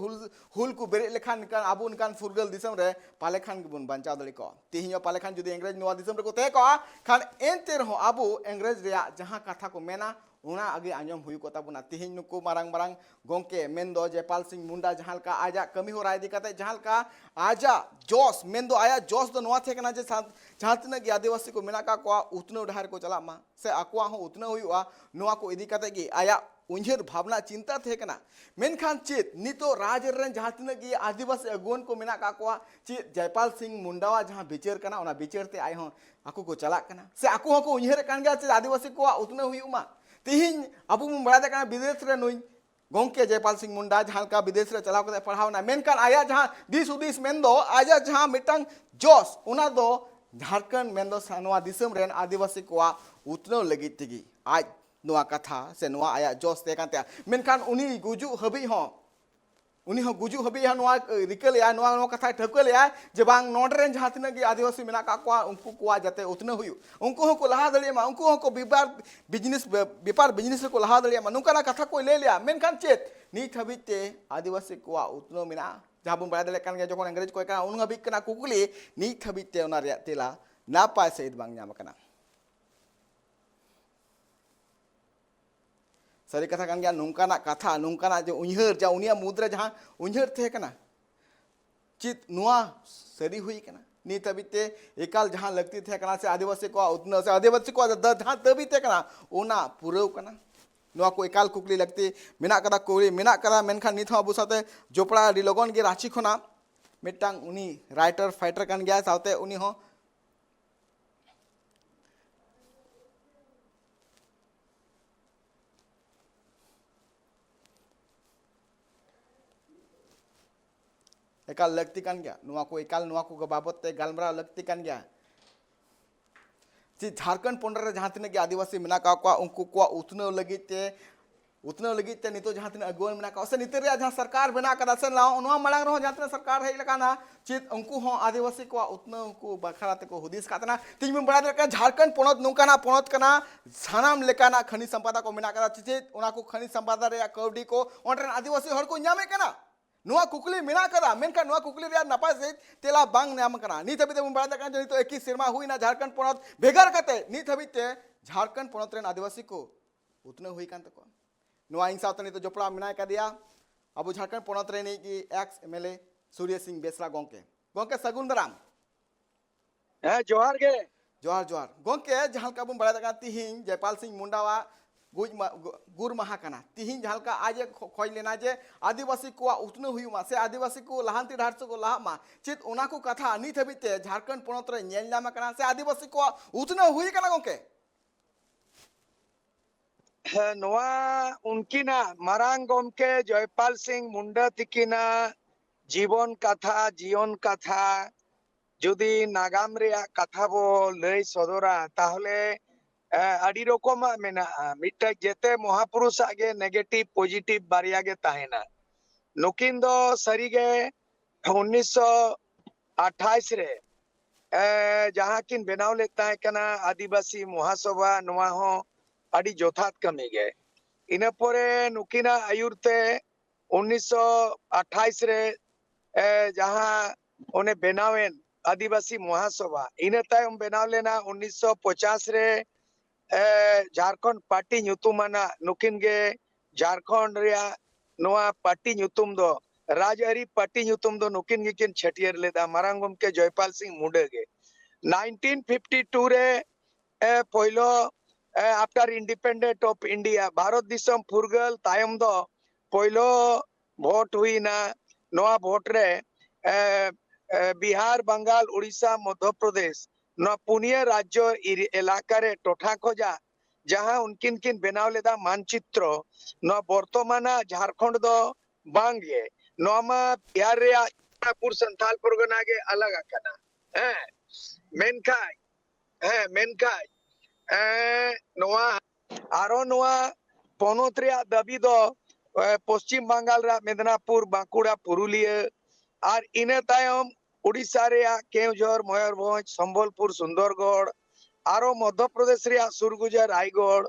हुल को बेरे लेखान निकान अबु निकान फुरगल दिसम रे पालेखान बन बंचा दड़ी को तीन पालेखान जुदे अंग्रेज नवा दिसम रे को ते को खान एनते रहो अबु अंग्रेज रे जहां कथा को मेना उना आगे आंजम हुई को ताबुना तिहिन नुको मारंग मारंग गोंके मेंदो जयपाल सिंह मुंडा जहां का आजा कमी हो राय दिखाते जहां का आजा जोस मेंदो आया जोस दो नवा थे कना जे जहां तना के आदिवासी को मेना का उतनो ढार को चला मा से आकुआ हो उतनो हुआ नवा को इदी काते गे आया उन्हेर भावना चिंता थे कना मेनखान चित नितो राज रन जहां तना के आदिवासी अगुन को मेना का चित जयपाल सिंह मुंडावा जहां बिचर कना ओना बिचर ते आय हो आकु को चला कना से आकु हो को उन्हेर कान गे चित आदिवासी को उतनो हुई मा तीन अब बड़ा विदेश रे नुई गोंके जयपाल सिंह मुंडा जहां का विदेश रे चलाव कते पढ़ावना मेनकान आया जहां दिस उदिस मेंदो आजा जहां मिटंग जोस उना दो झारखंड मेंदो सानवा दिसम रेन आदिवासी को उतनो लगी तिगी आज नोआ कथा से नोआ आया जोस ते कांते मेनकान उनी गुजु हबी हो उनी हो गुजु हबी हा नोआ रिकल या नोआ कथा ठकल या जे बांग नोडरेन जहां तना के आदिवासी मेना का उनको को जाते उतनो हुई उनको हो को लहा दलिया मा उनको हो को व्यापार बिजनेस को लहा दलिया मा नुकाना कथा को ले लिया मेनखान चेत नीत हबिते आदिवासी को उतनो मेना जहां बन बड़ा दले कान गे जखन अंग्रेज को का उन हबी कना कुकुली नीत हबिते ओना रे तेला नापाय सहित बांग नाम कना सारी कथा कान गया नुंकाना कथा नुंकाना जो उन्हर जा उनिया मुद्रा जहां उन्हर थे कना चित नुआ सरी हुई कना नीत अबिते एकाल जहां लगती थे कना से आदिवासी को उतना से आदिवासी को जहां तभी थे कना ओना पुरव कना नुआ को एकाल कुकली लगती मेना कदा कोरी मेना कदा मेनखान नीत अबु साथे जोपड़ा री लगन गे रांची खना मिटांग उनी राइटर फाइटर कान गया साथे उनी हो एकाल लगती कान गया नुआ को एकाल नुआ को बाबत ते गालमरा लगती कान गया जी झारखंड पोंडर जहां तिना के आदिवासी मेना का उनको को उतनो लगी ते नितो जहां तिना अगुवन मेना का से नितर जहां सरकार बना कदा से लाओ नुआ मलांग रहो जहां तिना सरकार है लकाना चित उनको हो आदिवासी को उतनो को बखरा ते को हुदिस कातना तिज में बड़ा का झारखंड पोनत नुकाना पोनत कना सानाम लेकाना खनि संपदा को मेना कदा चित उना को खनि संपदा रे कौडी को ओंटन आदिवासी हर को न्यामे कना नुआ कुकली मेना कदा मेनका नुआ कुकली रे नपाय सहित तेला बांग नाम कना नीत हबिते बन बड़ा का तो 21 सेरमा हुई ना झारखंड पोनत भेगर कते नीत हबिते झारखंड पोनत रेन आदिवासी को उतनो हुई कान तको नुआ इंसा तनी तो जोपड़ा मेना का दिया अब झारखंड पोनत रे की एक्स एमएलए सूर्य सिंह बेसरा गोंके सगुन दाराम जोहार गे जोहार जोहार गोंके जहां का बन बड़ा का तिहिन जयपाल सिंह मुंडावा गुर महा कना तिहिन जहां का आज खोज लेना जे आदिवासी को उतनो हुई मा से आदिवासी को लहांती ढार से को लहा मा चित उना को कथा नीत हबिते झारखंड पोनत रे नेल नाम कना से आदिवासी को उतनो हुई कना गोंके नोआ उनकिना मारांग गोमके जयपाल सिंह मुंडा तिकिना जीवन कथा जुदी नागाम रे कथा बो लय सदरा ताहले आड़ी रकम मेना मिटा जेते महापुरुष आगे नेगेटिव पॉजिटिव बारिया गे ताहेना नुकिन दो सरी गे 1928 रे जहां किन बनाव लेता है कना आदिवासी महासभा नोआ हो आड़ी जोथात कमी गे इना परे नुकिना आयुरते 1928 रे जहां ओने बनावेन आदिवासी महासभा इना तायम बनाव लेना 1950 रे झारखंड पार्टी नुतुमाना नुकिन गे झारखंड रिया नोआ पार्टी नुतुम दो राजआरी पार्टी नुतुम दो नुकिन गे किन छटियर लेदा मारांग गोमके जयपाल सिंह मुंडा गे 1952 रे पहिलो after independent of India Bharat दिसम फुरगल तायम दो पहिलो वोट हुईना नोआ वोट रे बिहार बंगाल उड़ीसा मध्य प्रदेश नो पुनिया राज्य इलाका टोठा खोजा जहां उनकिन किन बनाव लेदा मानचित्र नो वर्तमान झारखंड दो बांगे नो मा बिहार रे पुर संथाल परगना के अलग आकना मेनखाय मेनखाय नोआ आरो नोआ पोनोत रे दाबी दो पश्चिम बंगाल रा मेदिनीपुर बांकुड़ा पुरुलिया और इने तायम उड़ीसा रे केवझर मयूरभंज संबलपुर सुंदरगढ़ आरो मध्य प्रदेश रे सुरगुजा रायगढ़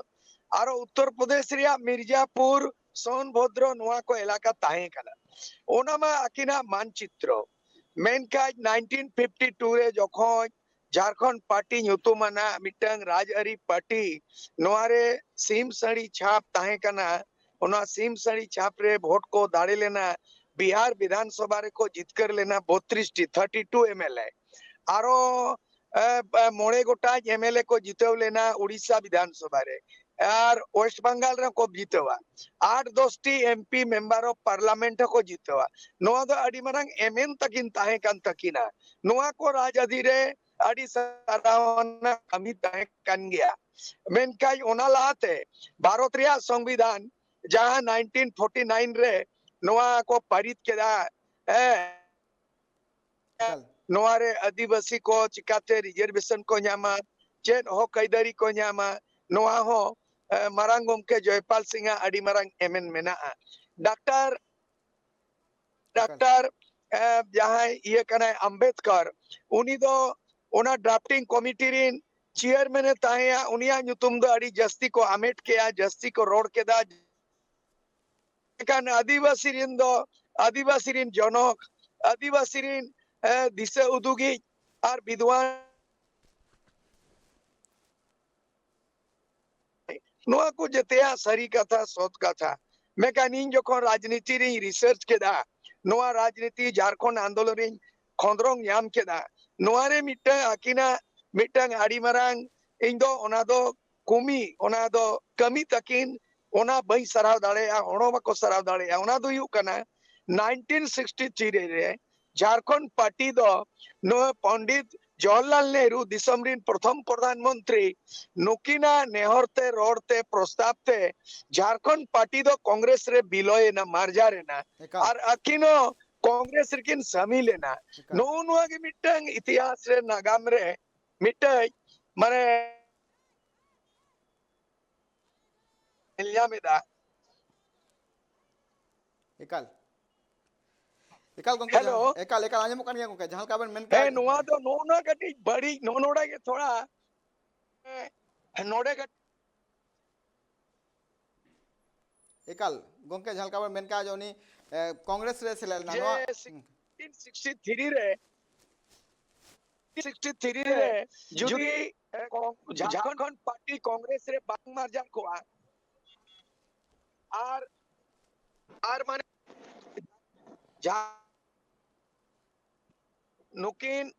आरो उत्तर प्रदेश रे मिर्जापुर सोनभद्र नोआ को इलाका ताहे कना ओनामा आकिना मानचित्र मेनका 1952 रे जखन झारखंड पार्टी ᱧᱩᱛᱩᱢᱟᱱᱟ मिटंग राजआरी पार्टी नोआरे सीम सड़ी छाप ताहे कना ओना सीम सड़ी छाप रे वोट को दाड़े लेना बिहार विधानसभा रे को जितकर लेना 32 एमएलए आरो मोड़े गोटा एमएलए को जितव लेना उड़ीसा विधानसभा रे और वेस्ट बंगाल रे को जितवा 8-10 T MP member of parliament को जितवा नोआ दो अडी मारंग एमएन तकिन ताहे कान तकिना नोआ को राजआधी रे अडी सारावना कमी ताहे कान गया मेनकाई ओना लाते भारत रे संविधान जहां 1949 रे नोआ को पारित केदा नोआरे आदिवासी को चिकाते रिजर्वेशन को न्यामा चेन हो कैदारी को न्यामा नोआ हो मारांग गोमके जयपाल सिंह अडी मारांग एमएन मेना डॉक्टर जहां ये कना अंबेडकर उनी दो ओना ड्राफ्टिंग कमिटी रिन चेयरमैन ताया उनिया ᱧᱩᱛᱩᱢ दो अडी जस्ती को आमेट केया जस्ती को रोड केदा kan आदिवासी रिन जनक आदिवासी रिन दिशा उदुगी और विद्वान नोआ को जतेया सरी कथा सोत कथा मैं कानिन जखन राजनीति रे रिसर्च केदा नोआ राजनीति झारखंड आंदोलन रे खंद्रंग याम केदा नोआ रे मिटा आकिना मिटंग आडी मारांग इन दो ओना दो कुमी ओना दो कमी तकिन ओना बई सराव दाड़े होड़ो बाको सराव दाड़े ओना दो यु कना 1963 रे झारखंड पार्टी दो नो पंडित जवाहरलाल नेहरू दिसम रिन प्रथम प्रधानमंत्री नुकिना नेहरते रोडते प्रस्तावते झारखंड पार्टी दो कांग्रेस रे बिलोय ना मारजा रे ना और अकिनो कांग्रेस रिकिन शामिल लेना नो नुआ के मिटंग इतिहास रे नागाम रे मिटय माने एलियामेदा एकाल एकाल गोंके हेलो एकाल एकाल आंजम कानिया गोंके जहां का बन मेन ए नुआ तो नोना कटी बड़ी नोनोड़ा के थोड़ा नोड़े का एकाल गोंके जहां का बन मेन का जोनी कांग्रेस रे सेलेल ना नो 1963 रे जुदी झारखंड पार्टी कांग्रेस रे बांग मारजा को आर माने नुकिन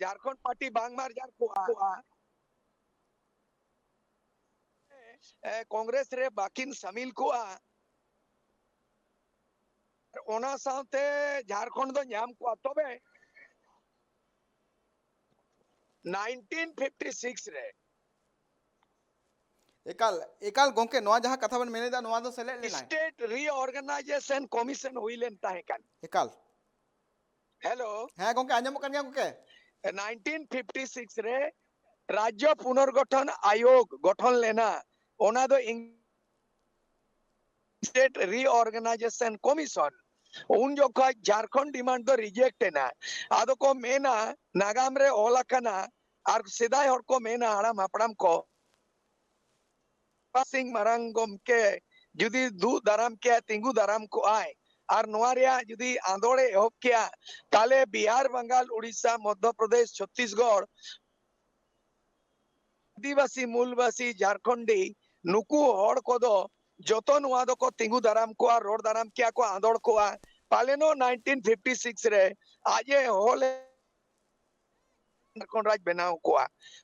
झारखंड पार्टी बांग मारजा को कांग्रेस रे बाकिन शामिल को ओना साथे झारखंड दो न्याम को तबे 1956 रे एकाल एकाल गोंके नोआ जहां कथा बन मेने दा नोआ दो सेलेल लेना स्टेट रीऑर्गेनाइजेशन कमीशन हुइलेन ताहे कान एकाल हेलो हां गोंके आंजम कानिया गोंके 1956 रे राज्य पुनर्गठन आयोग गठन लेना ओना दो स्टेट रीऑर्गेनाइजेशन कमीशन उन जो झारखंड डिमांड दो रिजेक्ट है ना आदो को मेना नागाम रे ओलाकना और सिदाय हर को मेना हड़ाम हपड़ाम को सिंह मारांगम के जुदी दू दाराम के तिंगू दाराम को आए और नोआरिया जुदी आंदोड़े होप किया ताले बिहार बंगाल उड़ीसा मध्य प्रदेश छत्तीसगढ़ आदिवासी मूलवासी झारखंडी नुकु हड़ को दो जोतो नुआ दो को तिंगू दाराम को रोड दाराम किया को आंदोड़ को पालेनो 1956 रे आजे होले झारखंड राज बनाव को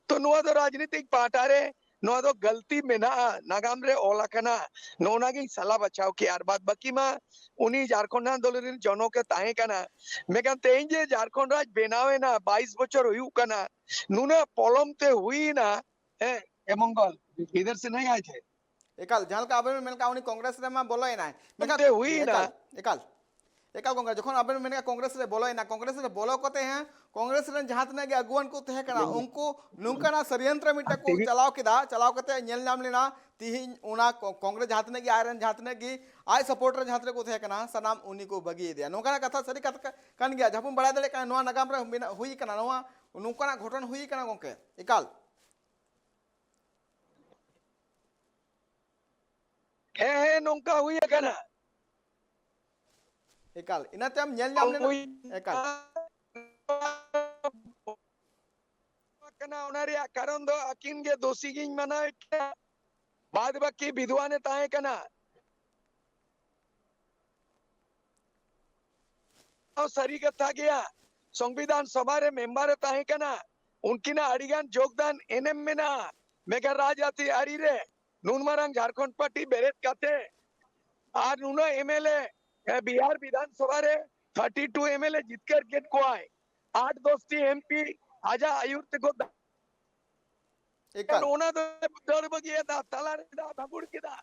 तो नुआ दो राजनीतिक पार्टारे नो दो गलती में ना नागाम रे ओला कना नोना की सलाह बचाओ की यार बात बाकी मा उन्हीं झारखंड आंदोलन जनों के ताहे कना मेकन तेंजे झारखंड राज बेनावे ना 22 बच्चर हुई कना नुना पोलम ते हुई ना ए मंगल इधर से नहीं आए थे एकाल जहां का आबे मेनका उनी कांग्रेस रे मा बोलोय ना मेनका ते हुई ना एकाल एकाल एकाल कांग्रेस जखन आबे मेनका कांग्रेस रे बोलोय ना कांग्रेस रे बोलो कते हैं कांग्रेस रे जहां तने के अगुवन को तहे कना उनको नुंकना षड्यंत्र मिटा को चलाव किदा चलाव कते नेल नाम लेना तिहिन उना कांग्रेस जहां तने के आयरन जहां तने की आय सपोर्टर जहां तने को तहे कना सनाम उनी को बगी दिया नुंकना कथा सरी कथा कन गया जहां बड़ा दले का नवा नगाम रे हुई कना नवा नुंकना घटन हुई कना गोंके एकाल हे नोंका हुई कना एकाल इनाते हम नेल नाम लेना एकाल कना उनारे कारण दो अकिन के दोषी गिन मना बाद बाकी विधवा ने ताहे कना और सरी कथा गया संविधान सभा रे मेंबर ताहे कना उनकी ना अड़िगान योगदान एनएम में ना मेगा राजाती आरी रे नूनमारंग झारखंड पार्टी बेरेट काते आज नूना एमएलए बिहार विधानसभा रे 32 एमएलए जीतकर गेट को आए 8 दोस्ती एमपी आजा आयुक्त को एकाल ओना दर बगिए दा तला रे दा भागुड़ के दा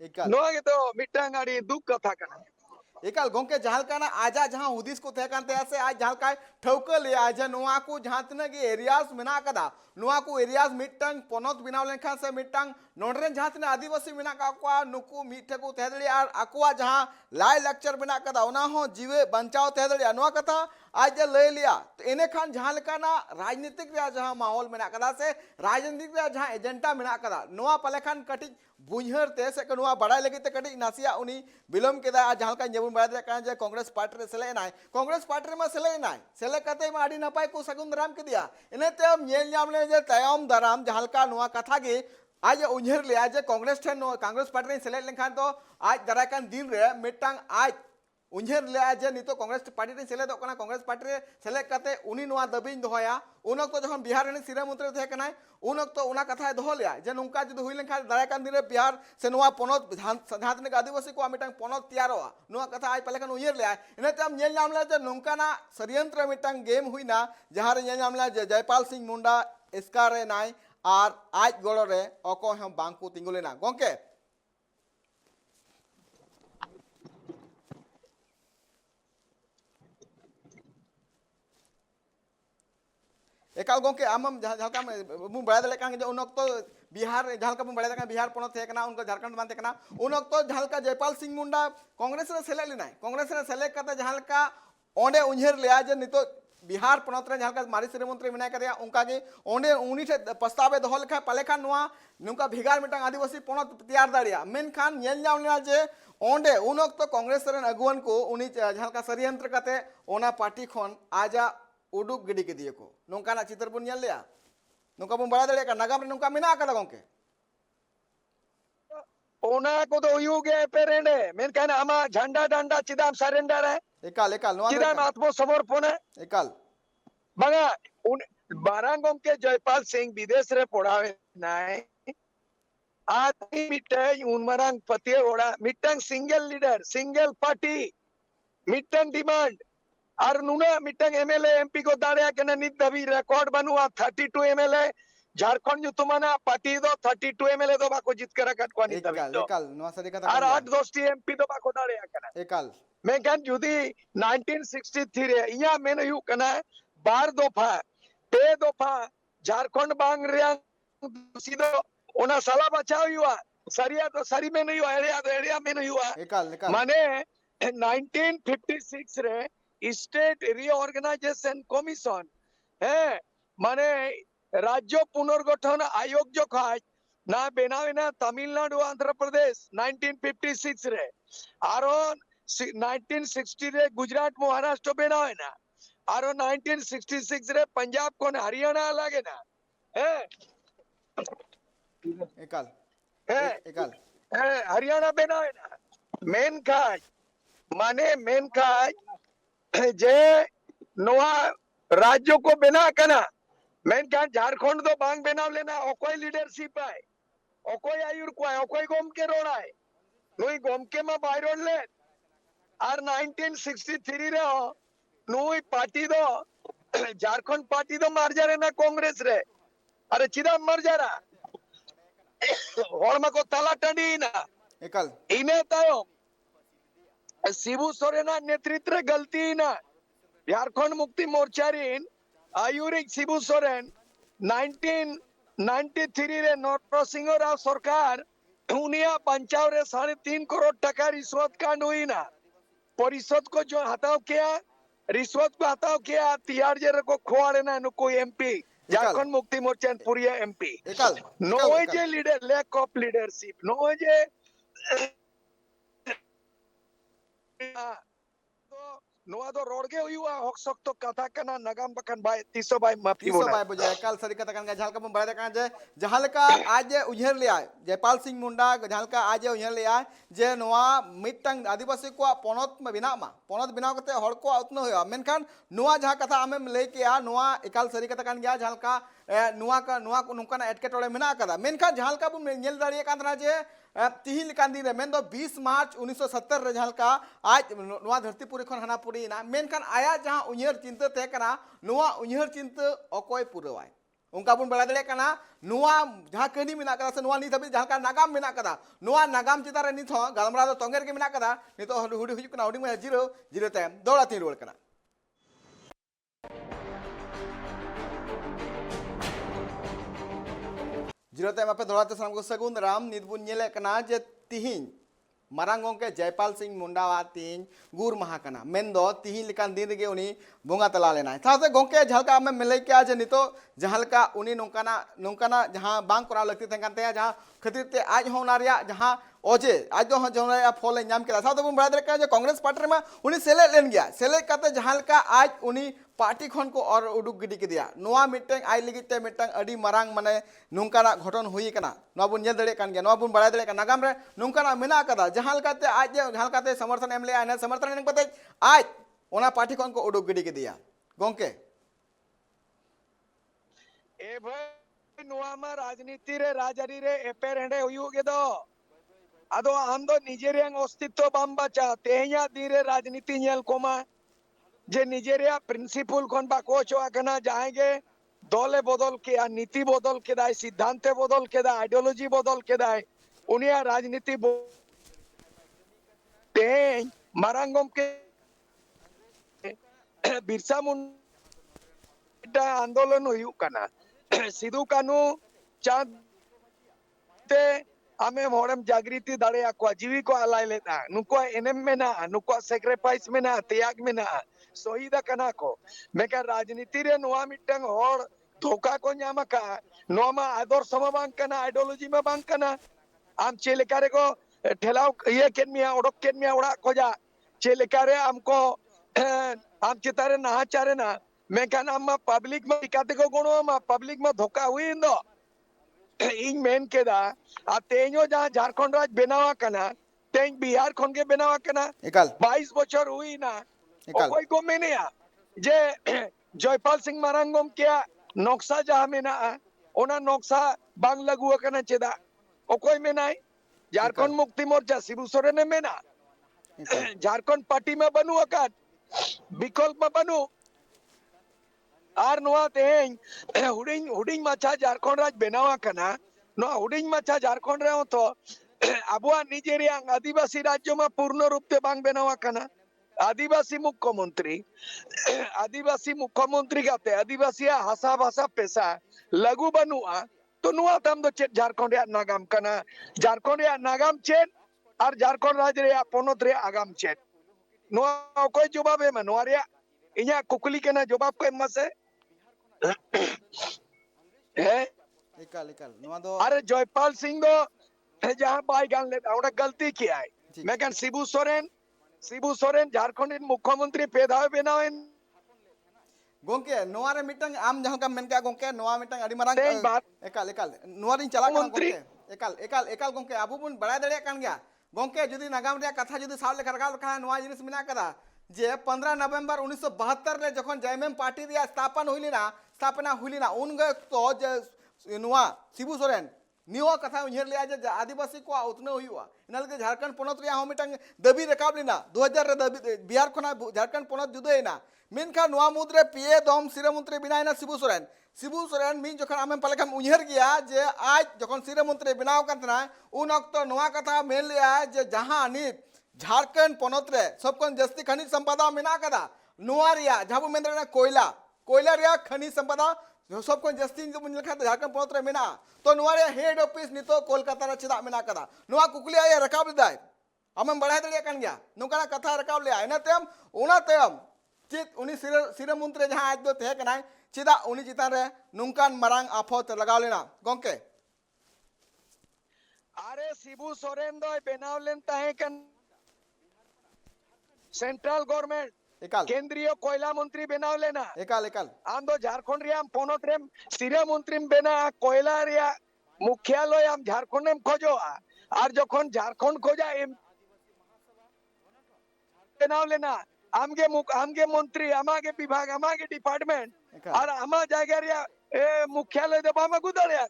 एकाल नोगे तो मिटांगाड़ी दुख कथा कना एकाल गोंके जहाल का ना आजा जहां हुदिस को तय करते ऐसे आज जहाल का ठौकल ले आज नुआ को जहां तने के एरियाज मेना कदा नुआ को एरियाज मिटंग पोनत बिनाव लेखा से मिटंग नोडरेन जहां तने आदिवासी मेना का को नुकु मिठे को तहदली आर अकुआ जहां लाय लेक्चर बिना कदा ओना हो जीवे बंचाव तहदली नुआ कथा आज ले लिया तो इने खान जहां लेका ना राजनीतिक रे जहां माहौल मेना कदा से राजनीतिक रे जहां एजेंडा मेना कदा नुआ पलेखान कटी बुझहर ते से कनुआ बड़ाई लगी ते कटी नासिया उनी बिलम केदा आज जहां का जेबुन बड़ा दे जे कांग्रेस पार्टी रे सेले नाय कांग्रेस पार्टी मा सेले नाय सेले कते मा आडी नपाय को सगुन दाराम के दिया इने ते हम नेल नाम ले जे तयम दाराम जहां का नुआ कथा गे आज उन्हेर ले आज कांग्रेस ठन कांग्रेस पार्टी रे सेले लेखान तो आज दराकान दिन रे मिटांग आज उन्हेर ले आज नितो कांग्रेस पार्टी रे सेले दो कना कांग्रेस पार्टी रे सेले कते उनी नुआ दबिन दोया उन तो जखन बिहार रे सिरा मंत्री थे कना उन तो उना कथा दोह लिया जे नुका जदि हुई लेखा दराकान दिन रे बिहार से नुआ पोनत जहां तने आदिवासी को मिटांग पोनत तैयारोआ नुआ कथा आज पलेखान उन्हेर ले इने ते हम नेल नाम ले जे नुका ना षड्यंत्र मिटांग गेम हुईना जहां रे नेल नाम ले जे जयपाल सिंह मुंडा इसका रे नाय आर आज गड़ो रे अको हम बांकु तिंगुलेना गोंके एकाल गोंके आमम झालका मु बड़ा दले कांगे उन तो बिहार झालका मु बड़ा बिहार पोनत थे कना उनको झारखंड मानते कना उन तो झालका जयपाल सिंह मुंडा कांग्रेस रे सेले लिनाय कांग्रेस रे सेले कते झालका ओंडे उन्हेर लिया जे नितो बिहार पोनत रे झालका मारी श्री मंत्री मिनाय करिया उनका के ओंडे उनी ठे प्रस्तावे दोह लेखा पलेखान नुआ नुका भिगार मिटांग आदिवासी पोनत तैयार दाड़िया मेनखान नेल जाम लेना जे ओंडे उन तो कांग्रेस रे अगुवन को उनी झालका षड्यंत्र कते ओना पार्टी खन आजा उडुक गिडी के दिए को नोंकाना चित्र बन नेल लिया नोंका बन बड़ा दले का नगाम रे नोंका मेना कदा गोंके ओना को तो युगे पेरेंडे मेनखान आमा झंडा डंडा चिदाम सरेंडर है एकाल एकाल नुआ चिदाम आत्मसमर्पण है एकाल बगा उन बारांगम के जयपाल सिंह विदेश रे पढ़ावे नाय आदमी मिटे उनमरंग पतिए ओड़ा मिटंग सिंगल लीडर सिंगल पार्टी मिटंग डिमांड और नुना मिटंग एमएलए एमपी को दाड़े के नित दबी रिकॉर्ड बनुआ 32 एमएलए झारखंड जो तुमाना पार्टी दो 32 एमएलए दो बाको जीत कर रखत को नित दबी एकाल नुआ सरी कथा और 8 दोस्ती एमपी दो बाको दाड़े कना एकाल मैं कन जुदी 1963 रे इया मेन यू कना 12 दफा पे दफा झारखंड बांग रे सीधो ओना साला बचाव हुआ सरिया तो सरी में नहीं हुआ एरिया में नहीं हुआ एकाल एकाल माने 1956 रे स्टेट रिऑर्गेनाइजेशन कमीशन है माने राज्य पुनर्गठन आयोग जो खाज ना बेनावे ना तमिलनाडु आंध्र प्रदेश 1956 रे आरो 1960 रे गुजरात महाराष्ट्र बेनावे ना आरो 1966 रे पंजाब को हरियाणा लागे ना है एकाल है एकाल हरियाणा बेनावे ना मेन खाज माने मेन खाज जे नोआ राज्यों को बिना कना मेनखान झारखंड दो बांग बेनाव लेना ओकोय लीडरशिप है ओकोय आयुर कोय ओकोय गोमके रोड़ाय नुई गोमके मा बाय रोड ले आर 1963 रे हो नुई पार्टी दो झारखंड पार्टी दो मार जा रे ना कांग्रेस रे अरे चिदा मर जा रहा हड़मा को ताला टांडी ना एकल इने तायो शिबू सोरेना नेतृत्व रे गलती ना झारखंड मुक्ति मोर्चा रिन आयुरिक शिबू सोरेन 1993 रे नरसिंह राव सरकार उनिया पंचाव रे 3.5 करोड़ टका रिश्वत कांड हुई ना परिषद को जो हटाव किया रिश्वत को हटाव किया तिहाड़ जेल को खोआड़े ना नुको एमपी झारखंड मुक्ति मोर्चा पुरिया एमपी एकल नो जे लीडर लैक ऑफ लीडरशिप नो जे नोआ दो रोड के हुआ हक सकतो कथा कना नगाम बकन बाय तीसो बाय माफी तीसो बोला बाय बुझे एकल सरी कथा कान जहां का बम बड़ा कान जे जहां का आज उजहर लिया जयपाल सिंह मुंडा जहां का आज उजहर लिया जे नोआ मिटंग आदिवासी को पोनत में बिना मा पोनत बिना कते हड़ को उतनो होया मेनखान नोआ जहां कथा आमेम ले के आ नोआ एकल सरी कथा कान गया जहां का नोआ को नुकाना एटकेटोड़े मेना कदा मेनखान जहां का बम नेल दाड़िए कान जे तिहिन लेकान दिन मेन दो 20 मार्च 1970 रे जहां का आज नोआ धरतीपुरी खन हानापुरी ना मेनखान आया जहां उन्हर चिंता ते कना नोआ उन्हर चिंता अकोय पुरवाय उनका बुन बड़ा दड़े कना नोआ जहां कहानी मेना कदा से नोआ नित हबी जहां का नागाम मेना कदा नोआ नागाम चिता रे नित हो गालमरा दो तोंगेर के मेना कदा नितो हुडी हुजु कना हुडी में जीरो जीरो टाइम दौड़ा तीन रोल कना जीरो टाइम पे दौड़ाते सामने को सगुन राम निदबुन नेले कना जे तिहिन मारांग गोंके जयपाल सिंह मुंडावा तीन गुर महा कना मेन दो तिहिन लिकान दिन गे उनी बोंगा तला लेना साथे गोंके झलका में मिले क्या जे नितो जहलका उनी नोंकाना जहां बांग करा लगती थे कानते जहां खातिर ते आज होना रिया जहां ओजे आज दो जोना फॉल नाम केला साथे बुन बड़ा दरे जे कांग्रेस पार्टी में उनी सेले लेन गया सेले काते जहलका आज उनी पार्टी खन को और उडुक गिडी के दिया नोआ मिटंग आई लिगिते मिटंग अडी मारांग माने नोंकाना घटन हुई कना नोआ बुन नेल दड़े कान गया नोआ बुन बड़ा दड़े का नागाम रे नोंकाना मेना कदा जहां लकाते आज जहां लकाते समर्थन एमले आने समर्थन एन पते आज ओना पार्टी खन को उडुक गिडी के दिया गोंके ए भाई नोआ मा राजनीति रे राजरी रे एपेर हेंडे हुयु गे दो आदो आम दो निजेरियांग अस्तित्व बाम बाचा तेहया दिरे राजनीति नेल कोमा जे निजेरिया प्रिंसिपल खन बाको चोआ कना जाएंगे दले बदल के नीति बदल के दाय सिद्धांत बदल के दाय आइडियोलॉजी बदल के दाय उनिया राजनीति ते मारांगम के बिरसा मुंडा आंदोलन हुयु कना सिदु कानू चांद ते आमे होरम जागृति दाड़े आको जीवी को अलाय लेता नुको एनएम मेना नुको सैक्रिफाइस मेना त्याग मेना शहीद कना को मेका राजनीति रे नोआ मिटंग होर धोखा को न्यामका नोमा आदर्श मा बांग कना आइडियोलॉजी मा बांग कना आम चेलेकारे को ठेलाव ये केनमिया ओडक केनमिया ओड़ा खोजा चेलेकारे हमको आम चितारे नाहाचारे ना मेका नाम पब्लिक में दिकाते को गुणो मा पब्लिक में धोखा हुई इंदो इन मेन केदा आ तेñो जहां झारखंड राज बेनावा कना तेñ बिहार खन के बेनावा कना एकल 22 बछर हुई ना एकल कोई को मेनेया जे जयपाल सिंह मारांगम के नक्शा जहां मेना ओना नक्शा बांग लगु कना चेदा ओकोय मेनाय झारखंड मुक्ति मोर्चा शिबू सोरेन ने मेना झारखंड पार्टी में बनू अकात विकल्प में बनू आर नोआ तेñ हुडिंग माछा झारखंड राज बेनावा कना नोआ हुडिंग माछा झारखंड रे तो अबुआ निजेरिया आदिवासी राज्य में पूर्ण रूप ते बांग बेनावा कना आदिवासी मुख्यमंत्री गाते आदिवासी हासा भाषा पेशा लघु बनुआ तो नुआ तम दो चेत झारखंड रे नागाम कना झारखंड रे नागाम चेत और झारखंड राज्य रे पोनत रे आगाम चेत नुआ कोई जवाब है नुआ रे इया कुकली केना जवाब को मसे है एकल एकल नोआ दो अरे जयपाल सिंह दो जहां बाई गान लेता ओटा गलती किया है मैं कन शिबू सोरेन झारखंड मुख्यमंत्री पेदावे बेनावेन गोंके नोआ रे मिटंग आम जहां का मेनका गोंके नोआ मिटंग अडी मारांग तेñ बात एकल एकल नोआ रिन चला कान मंत्री गोंके एकल एकल एकल गोंके आबु बुन बड़ा दड़े कान गया गोंके जदी नागाम रे कथा जदी साव ले करगा कहा नोआ जिनिस मिना कदा जे 15 नवंबर 1972 रे जखन जयमेम पार्टी रे स्थापना हुई लेना उन तो जे नुआ शिबू सोरेन निवा कथा उन्हें लिया जे आदिवासी को उतने हुआ इना लगे झारखंड पोनत रे हो मिटंग दबी रकाब लेना 2000 रे दबी बिहार खना झारखंड पोनत जुदेना मेनखा नुआ मुद्रे पीए दम सिरे मंत्री बिनायना शिबू सोरेन मिन जखन आमें पलकम उन्हें गया जे आज जखन सिरे मंत्री बनाव करतना उन वक्त नुआ कथा मेन लिया जे जहां नित झारखंड पोनत रे सबकन जस्ती खनिज संपदा मेना कदा नुआ रिया जहां मेंद्रना कोयला रिया खनिज संपदा सबकन जस्ती लेखा झारखंड पोनत रे मेना तो नुआ रे हेड ऑफिस नितो कोलकाता रे चेदा मेना कदा नुआ कुकली आया रकाब लेदाय आमें बढ़ाय दड़िया कान गया नोकना कथा रकाब ले इना तयम चित उनी सिरे मंत्री जहां आज दो तहे कनाय चेदा उनी चितान रे नुंकान मारांग आफत लगाव लेना गोंके अरे शिबू सोरेन दो बेनाव लेन ताहे कन सेंट्रल गवर्नमेंट एकाल केंद्रीय कोयला मंत्री बेनाव लेना एकाल आम दो झारखंड रियाम पोनत रेम सिरे मंत्री बेना कोयला रिया मुख्यालय आम झारखंड में खोजो और जखन झारखंड खोजा एम बेनाव लेना आमगे मंत्री आमागे विभाग आमागे डिपार्टमेंट एकाल और आमा जायगा रिया मुख्यालय दे बामा गुदड़िया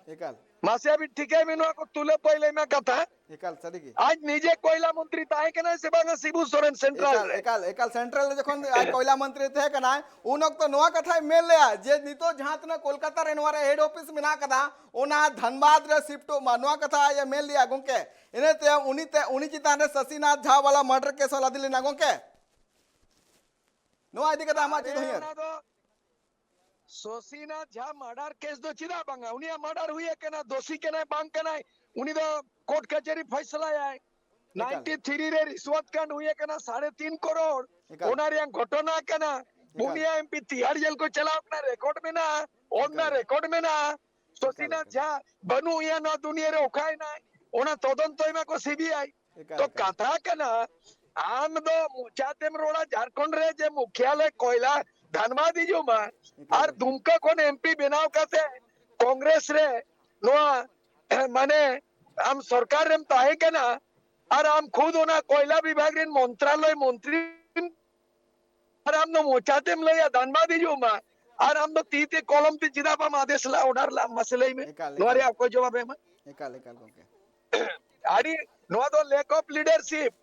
एकाल मासे अभी ठीक है मिनवा को तुले पहले में कथा एकाल सदगी आज निजे कोयला मंत्री ताहे केना से बांगा शिबू सोरेन सेंट्रल एकाल सेंट्रल जखन आज कोयला मंत्री थे कना उन वक्त नोआ कथा मेल लिया जे नितो जहां तना कोलकाता रे नोआ रे हेड ऑफिस मेना कदा ओना धनबाद रे शिफ्ट नोआ कथा ये मेल लिया गोंके इने ते उनी चितान रे शशिनाथ झा वाला मर्डर केस वाला दिले ना गोंके नोआ इदी कथा मा चित होय शशिनाथ झा मर्डर केस दो चिदा बांगा उनिया मर्डर हुई है केना दोषी केना बांग केना उनी दो कोर्ट कचहरी फैसला है 93 रे रिश्वत कांड हुई है केना 3.5 करोड़ ओनारिया घटना केना बुनिया एमपी तिहाड़ जेल को चलाओ ना रिकॉर्ड में ना ओना रिकॉर्ड में ना शशिनाथ झा बनू या ना दुनिया रे ओखाय ना ओना तदंत में को सीबीआई तो कथा केना आम दो मुचातेम रोड़ा झारखंड रे जे मुख्यालय कोयला धनबाद जो मा और दुमका कोन एमपी बनाव काते कांग्रेस रे नोआ माने हम सरकार रेम ताहे केना और हम खुद होना कोयला विभाग रे मंत्रालय मंत्री और हम नो मोचातेम लया धनबाद जो मा और हम तो तीते कॉलम ते जिदाबा आदेश ला ऑर्डर ला मसले में नोरे आपको जवाब है एकाल गोंके आड़ी नोआ दो लैक ऑफ लीडरशिप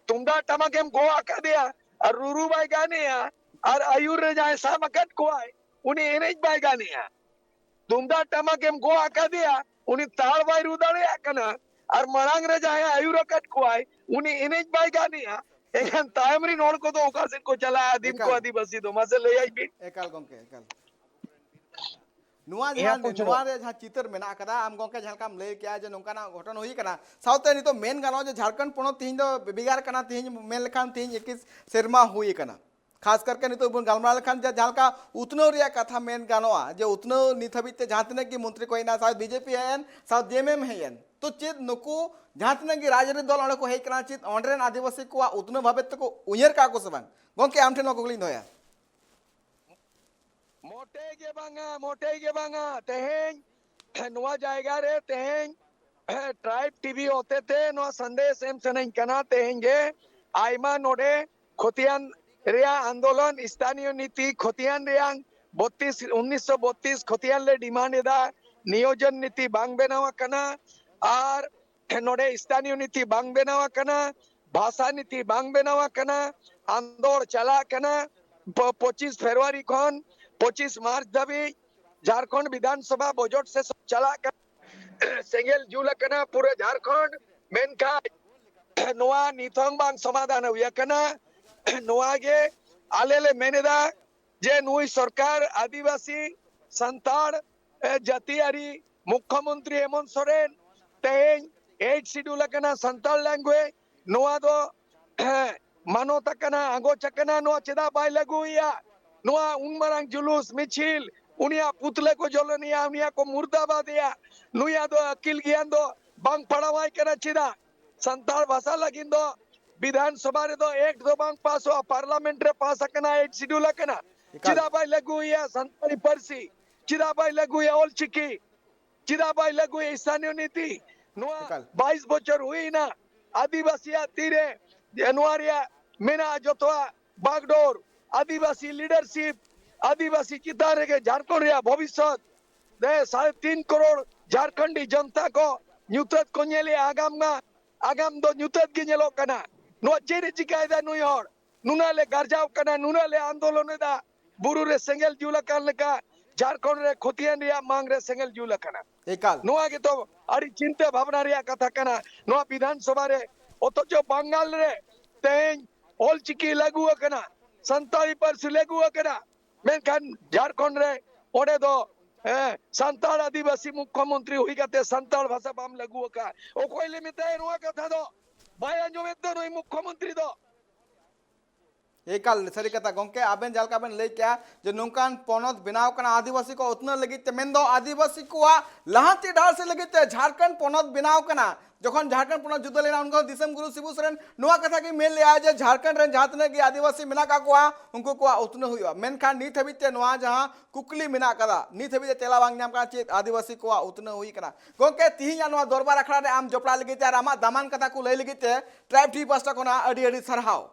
तुंदा टमाकेम गो आका दिया और रूरू बाई गाने और आयुर रे जाए सामकट को आए उन्हें एनएच बाई गाने तुंदा टमाकेम गो आका दिया उन्हें ताल बाई रुदाले आकना और मरांग रे जाए आयुर कट को आए उन्हें एनएच बाई गाने एखन तायमरी नोड़ को तो ओकासिन को चला आदिम को आदिवासी तो मसे ले आई भी एकाल गोंके एकाल नुआ जहां चितर मेना कदा आम गोंके झलकाम ले क्या जे नोंकाना घटन होई कना साउते नि तो मेन गानो जे झारखंड पोनो तीन दो बिगार कना तीन मेन लखान तीन 21 शर्मा हुई कना खास करके नितो बन गालमा लखान जे झालका उतनो रिया कथा मेन गानोआ जे उतनो नित हबिते जहां की मंत्री कोइना सा बीजेपी हैन सा जेएमएम हैन तो चेत नुकु जहां की राजनीति दल अण को हे कना चेत ऑनरेन आदिवासी को उतनो भाबे तको उयरर का को सबन गोंके आम ठेन कोकलिन दोया मोटे के बांगा तेहें नुआ जाएगा रे तेहें ट्राइब टीवी होते थे नुआ संदेश एम सनई कना तेहेंगे आइमा नोडे खोतियान रिया आंदोलन स्थानीय नीति खोतियान रिया 1932 खोतियान ले डिमांड एदा नियोजन नीति बांग बेनावा कना और नोडे स्थानीय नीति बांग बेनावा कना भाषा नीति बांग बेनावा कना आंदोलन चला कना 25 फरवरी खन 25 मार्च दबी झारखंड विधानसभा बजट से चला कर सेंगेल जुल कना पूरे झारखंड मेनका नोआ निथंग बांग समाधान हुआ कना नोआ के आलेले मेनेदा जे नुई सरकार आदिवासी संताड़ जातियारी मुख्यमंत्री हेमंत सोरेन तेहें 8 शेड्यूल कना संताड़ लैंग्वेज नोआ दो मानोता कना आगो चकना नोआ चेदा बाय लगुया नोआ उनमरंग जुलूस मिছিল उनिया पुतले को जलनिया उनिया को मुर्दाबाद या नुया दो अकिल ज्ञान दो बांग पड़ावाई कना चिदा संताल भाषा लगिन दो विधानसभा रे दो एक दो बांग पास हो पार्लियामेंट रे पास कना 8 शेड्यूल कना चिदा बाय लगुया संताली परसी चिदा बाय लगुया ओल चिकी चिदा बाय लगुया स्थानीय नीति नोआ 22 बछर हुई ना आदिवासी तीरे जनवरिया मेना जोतवा बागडोर आदिवासी लीडरशिप आदिवासी चितान रे झारखंड रे भविष्य दे 3.5 करोड़ झारखंडी जनता को ᱧᱩᱛᱟᱹᱛ को ñᱮᱞᱮ आगाम दो ᱧᱩᱛᱟᱹᱛ ᱜᱮ ᱧᱮᱞᱚᱜ ᱠᱟᱱᱟ ᱱᱚᱣᱟ ᱪᱮᱫ ᱮ ᱪᱤᱠᱟᱭᱮᱫᱟ ᱱᱩᱭ ᱦᱚᱲ ᱱᱩᱱᱟᱹᱜ ᱞᱮ ᱜᱟᱨᱡᱟᱣ ᱠᱟᱱᱟ ᱱᱩᱱᱟᱹᱜ ᱞᱮ ᱟᱱᱫᱳᱞᱚᱱ ᱮᱫᱟ ᱵᱩᱨᱩ ᱨᱮ ᱥᱮᱸᱜᱮᱞ ᱡᱩᱞ ᱟᱠᱟᱱ ᱞᱮᱠᱟ झारखंड रे खोतियान रिया मांग रे सेंगल जुल अकना एकाल नोआ के तो अड़ी चिंता भावना रिया कथा कना नोआ विधानसभा रे अथच बंगाल रे तेज ऑल चिकी लागू अकना संताली पर लागू अकना मेनखान झारखंड रे ओडे दो संताल आदिवासी मुख्यमंत्री हुई गते संताल भाषा बाम लागू अका ओकोय ले मिते नोआ कथा दो बाय अंजोमेत दो नोई मुख्यमंत्री दो एकाल सारी कथा गोंके आबेन जालका बेन लई क्या जो नोंकान पोनत बनाव कना आदिवासी को उतना लगी ते मेन दो आदिवासी को लहाती डाल से लगी ते झारखंड पोनत बनाव कना जखन झारखंड पोनत जुद्ध लेना उनको दिसम गुरु शिबू सोरेन नोआ कथा की मेल ले आए जे झारखंड रेन जातने की आदिवासी मिना का को उनको को उतना हुआ मेनखान नीत हबिते नोआ जहां कुकली मिना कदा नीत हबिते तेला बांग नाम का चे आदिवासी को उतना हुई कना गोंके तिहिया नोआ दरबार अखड़ा रे आम जपड़ा लगी ते आमा दामान कथा को लई लगी ते ट्राइब टी पास्टा कोना अडी अडी सरहाव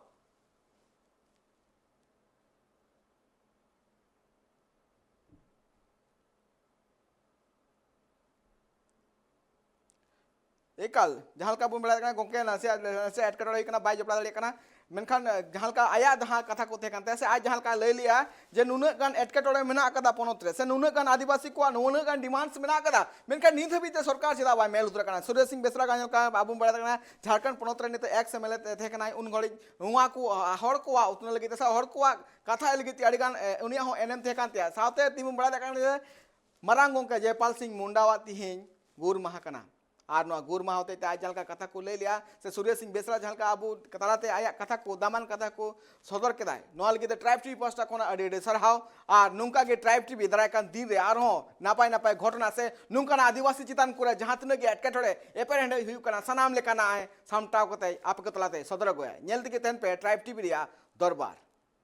एकाल जहां का बुम बड़ा गोंके से एटकटोड़े कना बाय जपड़ा दड़े कना मेनखान जहां का आया जहां कथा को थे कानते से आज जहां का ले लिया जे नुने गान एटकटोड़े मेना कदा पोनत रे से नुने गान आदिवासी को नुने गान डिमांड्स मेना कदा मेनखान नीत हबीते सरकार चिदा बाय मेल उतर कना सूर्य सिंह बेसरा गान का बाबू बड़ा कना झारखंड पोनत रे निते एक्स एमएलए थे कना उन घड़ी हुआ को हड़ को उतना लगी ते हड़ को कथा लगी अड़ी गान उनिया हो एनएम थे कानते साथे तिम बड़ा कना मारांग गोंके जयपाल सिंह मुंडावा तिहिं गुर माहा कना और ना गुर माह होते आज जलका कथा को ले लिया से सूर्य सिंह बेसरा जलका अब कताराते आया कथा को दामान कथा को सदर के नल के ट्राइब टीवी पास्टा को अड़ी सरहाव और नुका के ट्राइब टीवी दारायकान दिन रे आर नापाय नापाय घटना से नुका आदिवासी चितान को जहां तीन के एटकेटोड़े एपर हेंडे हुई सानाम लेकाना सामटाव कते आप के तलाते सदर गया नेल तके तेन पे ट्राइब टीवी दरबार।